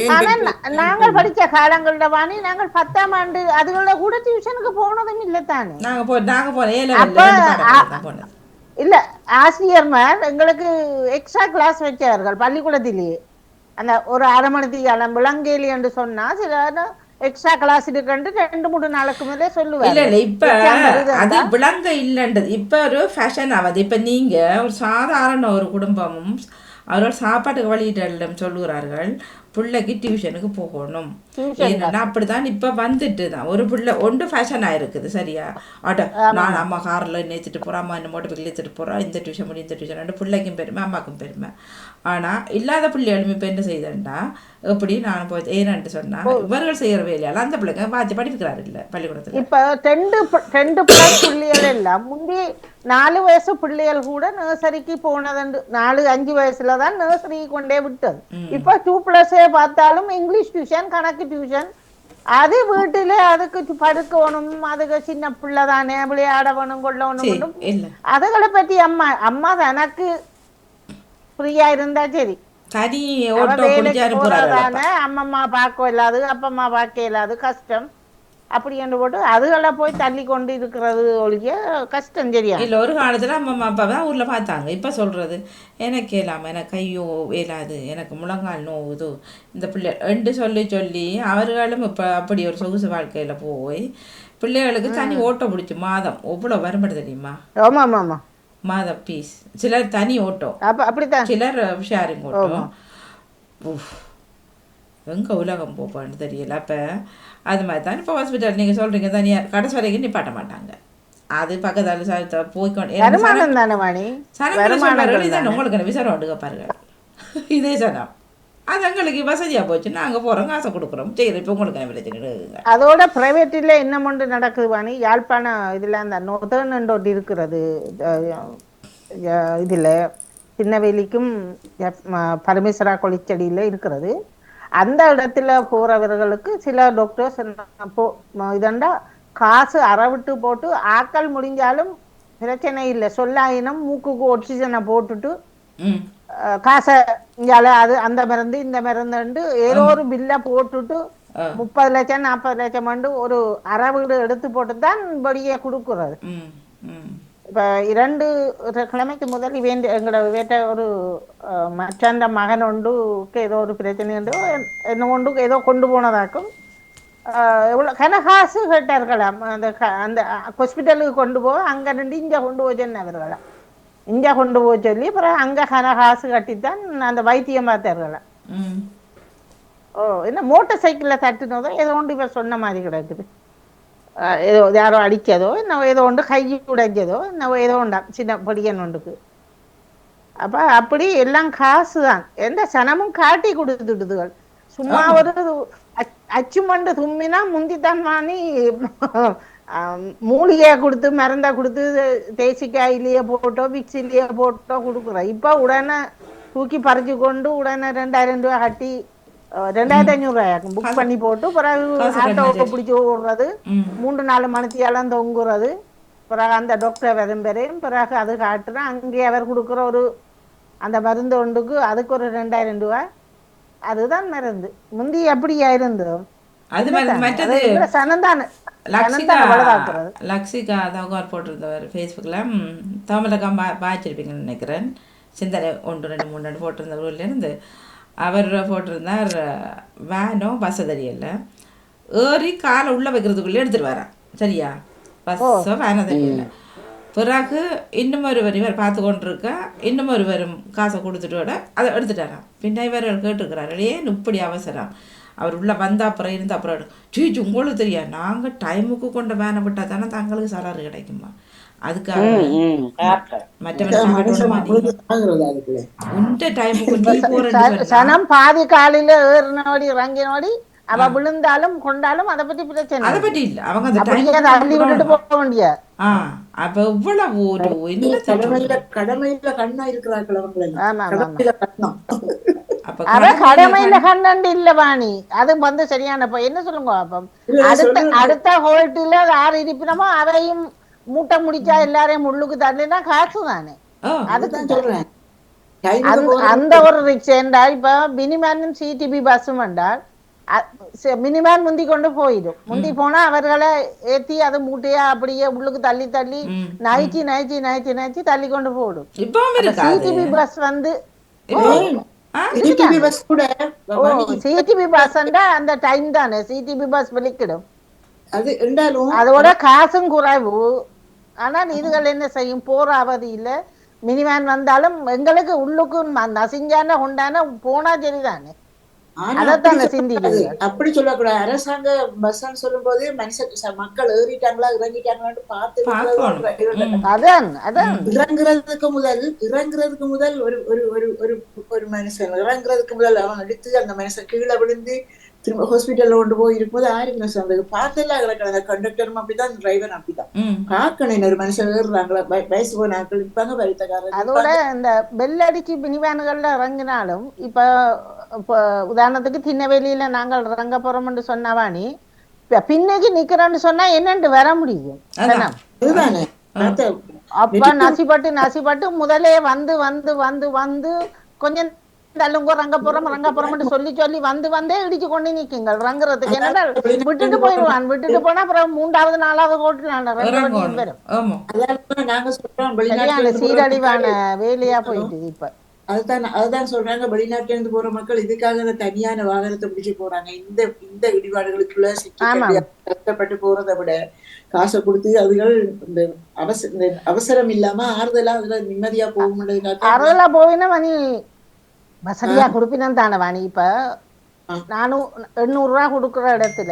நாங்கள் படிச்ச காலங்கள்ல வாணி நாங்கள் 10ஆம் ஆண்டு அதுகள கூட டியூஷனுக்கு போனதும் இல்லத்தானே. நாங்க போனோம் இல்ல. ஆசிரியர்மார் எங்களுக்கு எக்ஸ்ட்ரா கிளாஸ் வச்சார்கள் பள்ளிக்கூடத்திலேயே. அந்த ஒரு அரை மணி காலம் விலங்கேலி என்று சொன்னா சில எக்ஸ்ட்ரா கிளாஸ் இருக்கு 2-3 நாளுக்கு மேலே சொல்லுவாங்க. இல்ல இப்ப அது விளங்க இல்லன்றது இப்ப ஒரு ஃபேஷன் ஆகுது. இப்ப நீங்க ஒரு சாதாரண ஒரு குடும்பமும் அவரோட சாப்பாட்டுக்கு வழியிடம் சொல்லுகிறார்கள் பிள்ளைக்கு டியூஷனுக்கு போகணும். ஏன்னா அப்படிதான் இப்ப வந்துட்டு தான் ஒரு பிள்ளை ஒன்று ஃபேஷன் ஆயிருக்குது சரியா. ஆட்டோ நான் அம்மா கார்ல நேச்சுட்டு போறேன், அம்மா என்ன மோட்டர் பைக்கில் ஏற்றிட்டு போறோம், இந்த டியூஷன் முடியும் இந்த டியூஷன் பிள்ளைக்கும் பெருமை அம்மாக்கும் பெருமை. ஆனா இல்லாத பிள்ளைகளும் இப்ப என்ன செய்தேன்டா எப்படி நான் போய் ஏன்னு சொன்னா இவர்கள் செய்யற வேலையால அந்த பிள்ளைங்க பாத்தி படிக்கிறாரு இல்ல பள்ளிக்கூடத்துல. இப்ப 2 பிள்ளைகள் எல்லாம் முந்தி 4 வயசு பிள்ளைகள் கூட நர்சரிக்கு போனது 4-5 வயசுலதான் நர்சரிக்கு கொண்டே விட்டது. இப்ப 2+ பார்த்தாலும் இங்கிலீஷ் டியூஷன் கணக்கு டியூஷன் அது வீட்டுல அதுக்கு படுக்கணும், அதுக்கு சின்ன பிள்ளை தானே விளையாட வேணும் கொள்ளணும் சரி கொண்டும் இல்ல அதுகளை பற்றி அம்மா அம்மா தனக்கு ஃப்ரீயா இருந்தா சரி. தனி அவ ஓட்டோ பிடிச்சி வேலைக்கு அனுப்புறாருப்பா. போறதானே அம்மம்மா பார்க்க இல்லாது அப்பம்மா பார்க்க இல்லாது கஷ்டம் அப்படி என்று போட்டு அதுகளை போய் தள்ளி கொண்டு இருக்கிறது ஒழிய கஷ்டம் சரியா. இல்ல ஒரு காலத்துல அம்மா அப்பா தான் ஊர்ல பார்த்தாங்க. இப்ப சொல்றது எனக்கு இயலாம, எனக்கு கையோ இயலாது, எனக்கு முழங்கால் நோவுது, இந்த பிள்ளை என்று சொல்லி சொல்லி அவர்களும் இப்ப அப்படி ஒரு சொகுசு வாழ்க்கையில போய் பிள்ளைகளுக்கு தனி ஓட்டோ பிடிச்சி மாதம் எவ்வளவு வருமானு தெரியுமா? ஆமா ஆமா ஆமா மாதம் பீஸ். சிலர் தனி ஓட்டோ, அப்படித்தான். சிலர் ஷேரிங் ஓட்டோ. எங்க உலகம் போப்பான்னு தெரியல. அப்ப அது மாதிரி தான் இப்போ ஹாஸ்பிட்டல் நீங்க சொல்றீங்க தனியார் கடைசி வரைக்கும் நிப்பாட்ட மாட்டாங்க. அது பக்கத்தால் போய்க்கொண்டு வருமானம் தானே வாணி, இதான் உங்களுக்கு விசாரம் வந்து கேட்பார்கள். இதே சனம் அது எங்களுக்கு வசதியா போச்சு, நாங்க போறோம், காசை கொடுக்குறோம், சரி இப்போ உங்களுக்கு பிரச்சனை. அதோட பிரைவேட்டில் என்ன ஒன்று நடக்குது வாணி, யாழ்ப்பாணம் இதில் அந்த நொதர்ன் ஒன்று இருக்கிறது இதில் சின்னவேலிக்கும் பரமேஸ்வரா கொளிச்சடியில் இருக்கிறது. அந்த இடத்துல போறவர்களுக்கு சில டாக்டர்ஸ் இதண்டா காசு அறவிட்டு போட்டு ஆக்கள் முடிஞ்சாலும் பிரச்சனை இல்லை, சொல்லாயினும் மூக்குக்கு ஆக்சிஜனை போட்டுட்டு காசை இங்கால அது அந்த மருந்து இந்த மருந்து ஏதோ ஒரு பில்லை போட்டுட்டு 30 லட்சம் 40 லட்சம் ஒரு அறவீடு எடுத்து போட்டு தான் படியே கொடுக்குறது. இப்ப 2 கிழமைக்கு முதல் எங்களோட வீட்டை ஒரு மச்சாண்ட மகன் ஒன்றுக்கு ஏதோ ஒரு பிரச்சனை உண்டு என்ன ஒன்று ஏதோ கொண்டு போனதாக்கும் எவ்வளோ கனகாசு கேட்டார்களாம். அந்த ஹாஸ்பிட்டலுக்கு கொண்டு போக அங்கே நின்று இங்கே கொண்டு போச்சுன்னு அவர்களாம். இங்கே கொண்டு போக சொல்லி அப்புறம் அங்கே கனகாசு கட்டித்தான் அந்த வைத்தியம் பார்த்தார்களாம். என்ன மோட்டார் சைக்கிளில் தட்டுனதோ ஏதோ ஒன்று இவர் சொன்ன மாதிரி கிடக்குது. ஏதோ யாரோ அடிச்சதோ என்ன ஏதோ ஒன்று கை உடைஞ்சதோ என்ன ஏதோ உண்டா சின்ன பொடியன் ஒன்றுக்கு. அப்போ அப்படி எல்லாம் காசு தான், எந்த சனமும் காட்டி கொடுத்துடுதுகள். சும்மா ஒரு அச்சு மண்டு தும்மினா முந்தித்தான் வாங்கி மூலிகையை கொடுத்து மருந்தை கொடுத்து தேசிக்காயிலேயே போட்டோ மிக்சிலேயே போட்டோ கொடுக்குறோம். இப்போ உடனே தூக்கி பறிச்சு கொண்டு உடனே 2000 ரூபா கட்டி 2500 ரூபாயாக்கும் புக் பண்ணி போட்டு பிறகு ஆட்டோவை பிடிச்சி ஓடுறது 3-4 மணித்தியாலம் தொங்குறது. பிறகு அந்த டாக்டர் விரும்புகிறேன் பிறகு அது காட்டுறேன் அங்கேயே அவர் கொடுக்குற ஒரு அந்த மருந்து ஒன்றுக்கு அதுக்கு ஒரு 2000 ரூபா. அதுதான் மருந்து. முந்தி அப்படியா இருந்தோம். அது மற்றது சனந்தானே லக்ஷிகா தகவல் போட்டிருந்தவர் ஃபேஸ்புக்கில் தாமலக்கம் பாய்ச்சிருப்பீங்கன்னு நினைக்கிறேன். சிந்தனை 1 2 3 போட்டிருந்த ஊர்லேருந்து அவர் போட்டிருந்தார். வேனோ பஸ்ஸோ தெரியல, ஏறி காலை உள்ளே வைக்கிறதுக்குள்ளே எடுத்துகிட்டு வரேன். சரியா, பஸ்ஸோ வேனோ தெரியல. பிறகு இன்னும் ஒருவர் இவர் பார்த்து கொண்டிருக்க இன்னும் ஒருவரும் காசை கொடுத்துட்டு விட அதை எடுத்துட்டாராம். பின்ன இவர்கள் கேட்டுருக்கிறார், ஏன் இப்படி அவசரம், அவர் உள்ளே வந்தால் அப்புறம் இருந்தால் அப்புறம் சீச்சு உங்களுக்கு தெரியாது, நாங்கள் டைமுக்கு கொண்ட வேனை விட்டால் தானே தங்களுக்கு சலாறு கிடைக்குமா, அதுக்காக உண்ட டைமுக்கு நீ போற சனம் பாதி காலையில ஏறினோடி இறங்கினோடி அவ விழுந்தாலும் கொண்டாலும் அதை பத்தி பிரச்சனை, அதை பத்தி இல்ல. அவங்க அந்த தள்ளி விட்டுட்டு போக வேண்டிய அப்ப இவ்வளவு ஒரு கடமையில கண்ணா இருக்கிறார்கள் அவ கடமையில கண்ணண்டு இல்ல வாணி. அது வந்து சரியான என்ன சொல்லுங்க. அப்ப அடுத்த ஹோல்ட்டில யார் இருப்பினமோ அதையும் மூட்டை முடிச்சா எல்லாரையும் முள்ளுக்கு தள்ளினா காசு தானே. அதுதான் சொல்றேன். அந்த ஒரு ரிக்ஸ் என்றால் இப்ப மினிமம் சிடிபி பஸ்ஸும் என்றால் மினிமம் முந்தி கொண்டு போயிடும். முந்தி போனா அவர்களை ஏத்தி அது மூட்டையா அப்படியே உள்ளுக்கு தள்ளி தள்ளி நைச்சி நைச்சி நைச்சி நைச்சி தள்ளி கொண்டு போடும். சிடிபி பஸ் வந்து சிடிபி பஸ் அந்த டைம் தானே சிடிபி பஸ் வெளிக்கிடும். அதோட காசும் குறைவு. ஆனால் இதுகள் என்ன செய்யும், போற அவதி இல்ல. மினிமேன் வந்தாலும் எங்களுக்கு உள்ளுக்கு நசிஞ்சான கொண்டான போனா சரிதானே. அப்படி சொல்லக்கூடாது. அரசாங்க பஸ் சொல்லும் போது மக்கள் ஏறிட்டாங்களா இறங்கிட்டாங்களான்னு பார்த்து இறங்குறதுக்கு முதல் ஒரு மனுஷன் இறங்குறதுக்கு முதல் அவன் எடுத்து அந்த மனுஷன் கீழே விழுந்து திரும்ப ஹாஸ்பிட்டல்ல கொண்டு போய் இருக்கும்போது ஆறு சொந்தது பார்த்தெல்லாம் கிடக்கிறாங்க. கண்டக்டரும் அப்படிதான், டிரைவர் அப்படிதான் பார்க்கணும். ஒரு மனுஷன் ஏறுறாங்களா வயசு போன ஆட்கள் இருப்பாங்க, வருத்தக்காரர். அதோட இந்த பெல் அடிச்சு மினிவேன்கள்ல இறங்கினாலும் இப்ப உதாரணத்துக்கு திண்ணவேலியில நாங்கள் இறங்க போறோம்னு சொன்னவானி பின்னுக்கு நிக்கிறேன்னு சொன்னா என்னண்டு வர முடியும் அதான். என்ன? அதுதானே அடுத்த அப்ப நசிப்பட்டு முதலே வந்து வந்து வந்து வந்து கொஞ்சம் தள்ளுங்க ரங்கப்புறம் சொல்லி வந்தே இடிச்சு கொண்டு நிக்குங்கள் ரங்குறதுக்கு என்னடா விட்டுட்டு விட்டுட்டு போனா அப்புறம் 3வது 4வது கோட்டுல இறங்கணும். வரும் ஆமா. அதான் நாங்க சொல்றோம் சரியான வெளிநாட்டுல சீரழிவான வேலையா போயிட்டு இப்ப. அதுதான் சொல்றாங்க வெளிநாட்டுல இருந்து போற மக்கள் இதுக்காக தனியான வாகனத்தை பிடிச்சு போறாங்க. இந்த இந்த இடிபாடுகளுக்குள்ள சிக்கி கஷ்டப்பட்டு போறதை விட காசை கொடுத்து அதுகள் இந்த அவசரம் இல்லாம ஆறுதலா அதுல நிம்மதியா போகும்ன்றதுக்காக ஆறுதலா போயினா மணி வசதியா கொடுப்பினம் தானே வாணி. இப்ப 800 ரூபா கொடுக்குற இடத்துல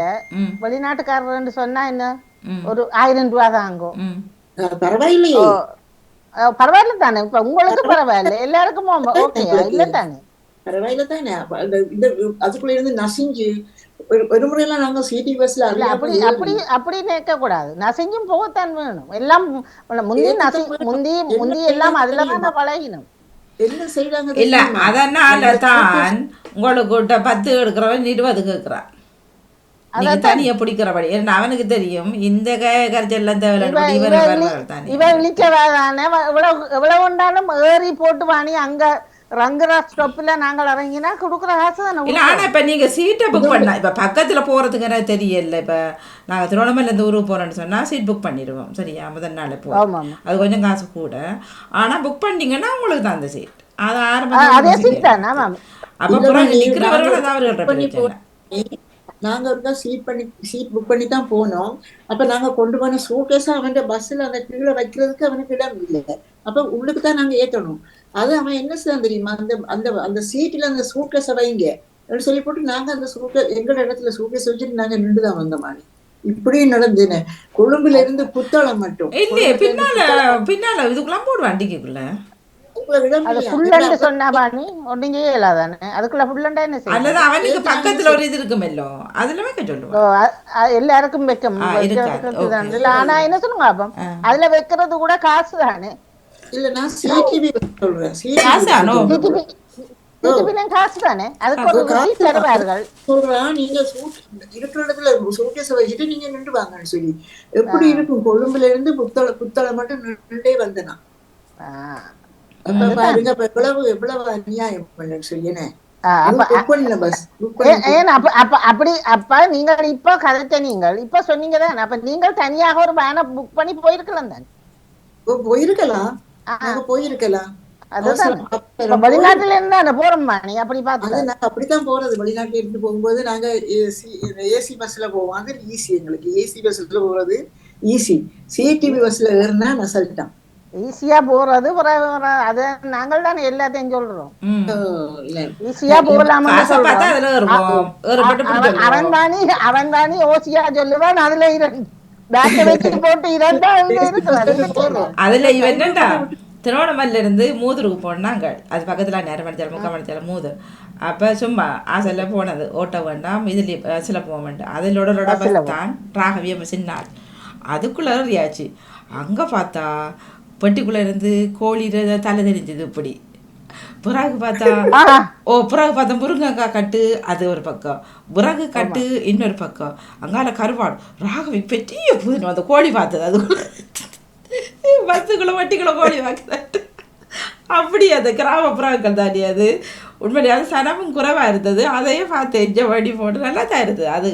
வெளிநாட்டுக்காரர் சொன்னா என்ன ஒரு 1000 ரூபா தான் ஆகும். பரவாயில்லையே, பரவாயில்ல தானே. இப்ப உங்களுக்கு பரவாயில்ல, எல்லாருக்கும் ஓகே இல்ல தானே, பரவாயில்ல தானே. இந்த அதுக்குள்ள இருந்து நசிஞ்சு ஒரு முறையெல்லாம் நாங்க சிடி பஸ்ல அப்படி நினைக்க கூடாது. நசிஞ்சும் போகத்தான் வேணும். எல்லாம் முந்தி எல்லாம் அதுலதான் பழகினோம். என்ன செய்யறாங்க இல்ல அதனால தான் உங்களுக்கு 10 எடுக்கிறவன் 20 கேட்கிறான். நீங்க தனியா பிடிக்கிறபடி அவனுக்கு தெரியும் இந்த கரைச்செல்லாம் இவ இழிச்சவாதானே எவ்வளவு உண்டாலும் ஏறி போட்டு வாணி அங்க ரங்கரா ஸ்டாப்ல நாங்கள் இறங்கினா கொடுக்குற காசு தானே. இல்ல ஆனா இப்ப நீங்க சீட்டை புக் பண்ண இப்ப பக்கத்துல போறதுக்கு எனக்கு தெரியல. இப்ப நாங்க திருவண்ணாமலையில இருந்து ஊருக்கு போறோம்னு சொன்னா சீட் புக் பண்ணிடுவோம் சரியா, முதல் நாள் போவோம். அது கொஞ்சம் காசு கூட, ஆனா புக் பண்ணீங்கன்னா உங்களுக்கு தான் அந்த சீட். அது அதே சீட் தானே. அப்ப புறம் நிக்கிறவர்கள் அவர்கள் நாங்க ஒருக்கா சீட் புக் பண்ணி தான் போனோம். அப்ப நாங்க கொண்டு போன சூட்கேஸ் அவன் பஸ்ல அந்த கீழே வைக்கிறதுக்கு அவனுக்கு இடம் இல்லை. அப்ப உள்ளுக்கு தான் நாங்க ஏற்றணும். அது அவன் என்ன செய்ய தெரியுமா, அந்த அந்த அந்த சீட்ல அந்த சூட்கேஸை வைங்க அப்படின்னு சொல்லி போட்டு நாங்க அந்த சூட்கேஸ் எங்களோட இடத்துல சூட்கேஸ் வச்சுட்டு நாங்க நின்றுதான் வந்த மாதிரி இப்படி நடந்துன்னு. கொழும்புல இருந்து புத்தளம் மட்டும் இல்லையே பின்னால இதுக்குலாம் போடு வண்டிக்குள்ள பக்கத்துல ஒரு இது இருக்குமல்லோ அதுல வைக்க சொல்லுவோம். எல்லாருக்கும் வைக்க. ஆனா என்ன சொல்லுங்க அப்ப அதுல வைக்கிறது கூட காசு தானே. இல்ல நான் சிடிவி சொல்றேன். காசு தானே, அதுக்கு தருவார்கள் சொல்றான். நீங்க இருக்கிற இடத்துல சூட்கேஸை வச்சுட்டு நீங்க நின்று வாங்கன்னு சொல்லி எப்படி இருக்கும். கொழும்புல இருந்து புத்தளம் மட்டும் நின்றே வந்தனா. பாருங்க எவ்வளவு அநியாயம் பண்ணு சொல்லினே. நீங்க இப்ப கதைச்ச நீங்கள் இப்ப சொன்னீங்க தான். அப்ப நீங்கள் தனியாக ஒரு வேனை புக் பண்ணி போயிருக்கலாம் தானே. போயிருக்கலாம், போயிருக்கலாம். வெளிநாட்டுல இருந்து போறோம் நீ அப்படி பார்த்து நாங்க அப்படித்தான் போறது. வெளிநாட்டுல இருந்து போகும்போது நாங்க ஏசி பஸ்ல போவோம். அது ஈஸி. எங்களுக்கு ஏசி பஸ்ல போறது ஈஸி. சிடிவி பஸ்ல ஏறினா நசல்ட்டான். ஈஸியா போறது அது நாங்கள் தானே எல்லாத்தையும் சொல்றோம். ஈஸியா போகலாமா அவன் தானே ஓசியா சொல்லுவான். அதுல அதுல இவன்டா திருவண்ணாமலையில இருந்து மூதூருக்கு போனாங்க. அது பக்கத்துல நேரம் மணிச்சாலும் 3/4 மணிச்சாலும் மூதூர். அப்ப சும்மா ஆசையில போனது. ஓட்ட வேண்டாம், இதுல பஸ்ல போக வேண்டாம். அதிலோட பஸ் தான் ராகவியம் சின்னாள். அதுக்குள்ள ஏறியாச்சு. அங்க பார்த்தா பெட்டிக்குள்ள இருந்து கோழி தலை தெரிஞ்சது. இப்படி பிறகு பார்த்தா முருங்கக்காய் கட்டு அது ஒரு பக்கம், பிறகு கட்டு இன்னொரு பக்கம், அங்கால கருவாடு. ராகவி பெட்டிய புதுன்னு அந்த கோழி பார்த்தது. அது பஸ்ஸுக்குள்ள வட்டிக்குள்ள கோழி பார்க்குறது. அப்படி அது கிராமப்புறங்கள் தாண்டி அது உண்மையிலே சனமும் குறைவா இருந்தது. அதையே பார்த்து எஞ்ச வடி போட்டு நல்லா தான் இருந்தது. அது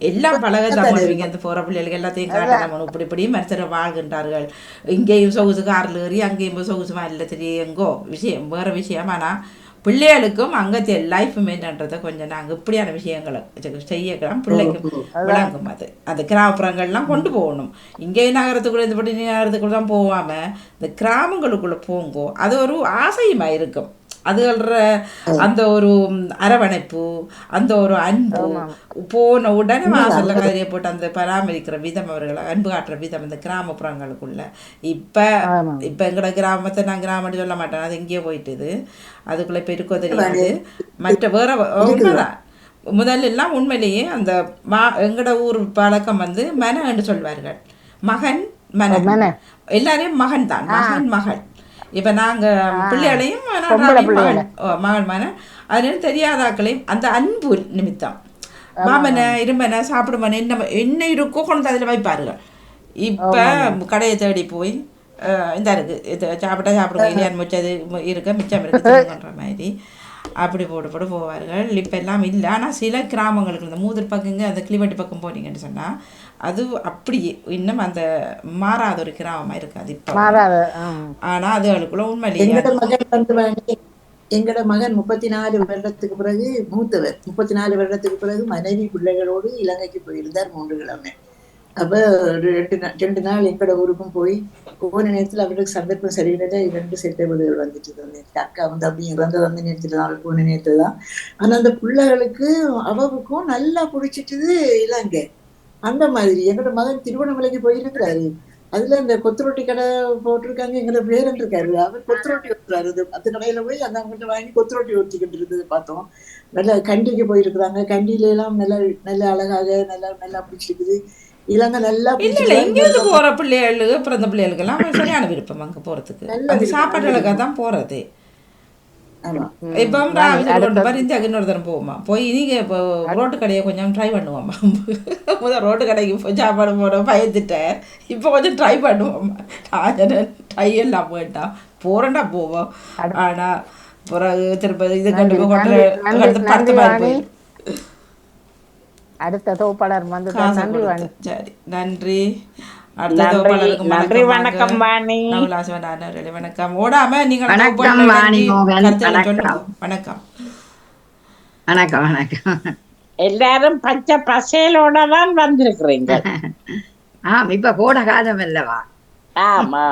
எல்லாம் பழகத்தான் பண்ணுவீங்க. அந்த போகிற பிள்ளைகளுக்கு எல்லாத்தையும் காட்டலாம். இப்படி மனுஷரை வாழ்கின்றார்கள். இங்கேயும் சொகுசு காரில் ஏறி அங்கேயும் சொகுசு இல்லை தெரியும் எங்கோ விஷயம் வேறு விஷயம். ஆனால் பிள்ளைகளுக்கும் அங்கே லைஃப் மெயின்ன்றதை கொஞ்சம் நாங்கள் இப்படியான விஷயங்களை செய்யலாம். பிள்ளைக்கும் விளங்கும். அது கிராமப்புறங்கள்லாம் கொண்டு போகணும். இங்கே நகரத்துக்குள்ளே இந்த படி நகரத்துக்குள்ளே தான் போகாமல் இந்த கிராமங்களுக்குள்ளே போங்கோ. அது ஒரு ஆசையுமாக இருக்கும். அதுகள அந்த ஒரு அரவணைப்பு, அந்த ஒரு அன்பு, போன உடனே வாசல்ல கதிரையை போட்டு அந்த பராமரிக்கிற விதம், அவர்களை அன்பு காட்டுற விதம் இந்த கிராமப்புறங்களுக்குள்ள. இப்ப எங்களோட கிராமத்தை நான் கிராமம்னு சொல்ல மாட்டேன், அது எங்கேயோ போயிட்டுது. அதுக்குள்ள இப்போ இருக்கோ தெரியாது. மற்ற வேற உண்மைதான். முதல்ல எல்லாம் உண்மையிலேயே அந்த எங்களோட ஊர் பழக்கம் வந்து மன என்று சொல்வார்கள். மகன் மன எல்லாரையும் மகன் தான், மகன் மகள். இப்போ நாங்கள் பிள்ளைகளையும் மகன் மகன் அதனால தெரியாதாக்களையும் அந்த அன்பு நிமித்தம் மாமனை இரும்பனை சாப்பிடுமனை என்ன இருக்கோ கொண்டு அதில் வைப்பாருங்க. இப்போ கடையை தேடி போய் இந்த இருக்குது இது சாப்பிடுங்க இல்லையான்னு மிச்சது இருக்க மிச்சம் இருக்குன்ற மாதிரி அப்படி போட்டு போவார்கள். இப்போ எல்லாம் இல்லை. ஆனால் சில கிராமங்களுக்கு இந்த மூதூர் பக்கங்க அந்த கிளிவட்டி பக்கம் போனீங்கன்னு சொன்னால் அது அப்படியே இன்னும் அந்த மாறாத ஒரு கிராமமாக இருக்காது இப்போ. ஆனால் அது அவளுக்குள்ள உண்மையிலேயே எங்களோட மகன் 34 வருடத்துக்கு பிறகு மூத்தவர் 34 வருடத்துக்கு பிறகு மனைவி பிள்ளைகளோடு இலங்கைக்கு போயிருந்தார் 3 கிழமை. அப்ப 2 நாள் எங்களோட ஊருக்கும் போய் போன நேரத்தில் அவருக்கு சந்தர்ப்பம் சரியில்லை. 2 செட்டை வீடுகள் வந்துட்டு அக்கா வந்து அப்படி இறந்தது அந்த நேரத்துல தான் போன நேரத்துல தான். ஆனா அந்த பிள்ளைகளுக்கு அவருக்கும் நல்லா பிடிச்சிட்டுது இலங்கை. அந்த மாதிரி எங்களோட மகன் திருவண்ணாமலைக்கு போயிருக்கிறாரு. அதுல இந்த கொத்து ரொட்டி கடை போட்டிருக்காங்க. எங்களோட பேரன் இருக்காரு, அவர் கொத்து ரொட்டி ஓட்டுறாரு. அந்த கடையில போய் அந்த அவங்கள்ட்ட வாங்கி கொத்து ரொட்டி ஓட்டிக்கிட்டு இருந்தது பார்த்தோம். நல்லா கண்டிக்கு போயிருக்கிறாங்க. கண்டியில எல்லாம் நல்லா அழகாக நல்லா பிடிச்சிருக்குது. இலங்கை நல்லா இங்கிருந்து போற பிள்ளைகளுக்கு பிறந்த பிள்ளைகளுக்கு எல்லாம் சரியான விருப்பம் அங்க போறதுக்கு. அந்த சாப்பாடுகளுக்காக தான் போறது. இப்போ இன்னொரு தரம் போவோமா போய் நீங்க இப்போ ரோட்டு கடையை கொஞ்சம் ட்ரை பண்ணுவோம்மா. முதல் ரோட்டு கடைக்கு போய் சாப்பாடு போட பயந்துட்டேன். இப்போ கொஞ்சம் ட்ரை பண்ணுவோம்மா. நான் ட்ரை எல்லாம் போயிட்டான் போறேன்டா போவோம். ஆனா பிறகு திருப்பதி இது கண்டு படத்து மாதிரி அடுத்த தொகுப்பாளர் வந்து சரி நன்றி. நன்றி வணக்கம் வாணி. வணக்கம். ஓடாம நீங்க வணக்கம். எல்லாரும் பச்சை பசையிலோட தான் வந்திருக்கிறீங்க. இப்ப கோட காலம் அல்லவா? ஆமா.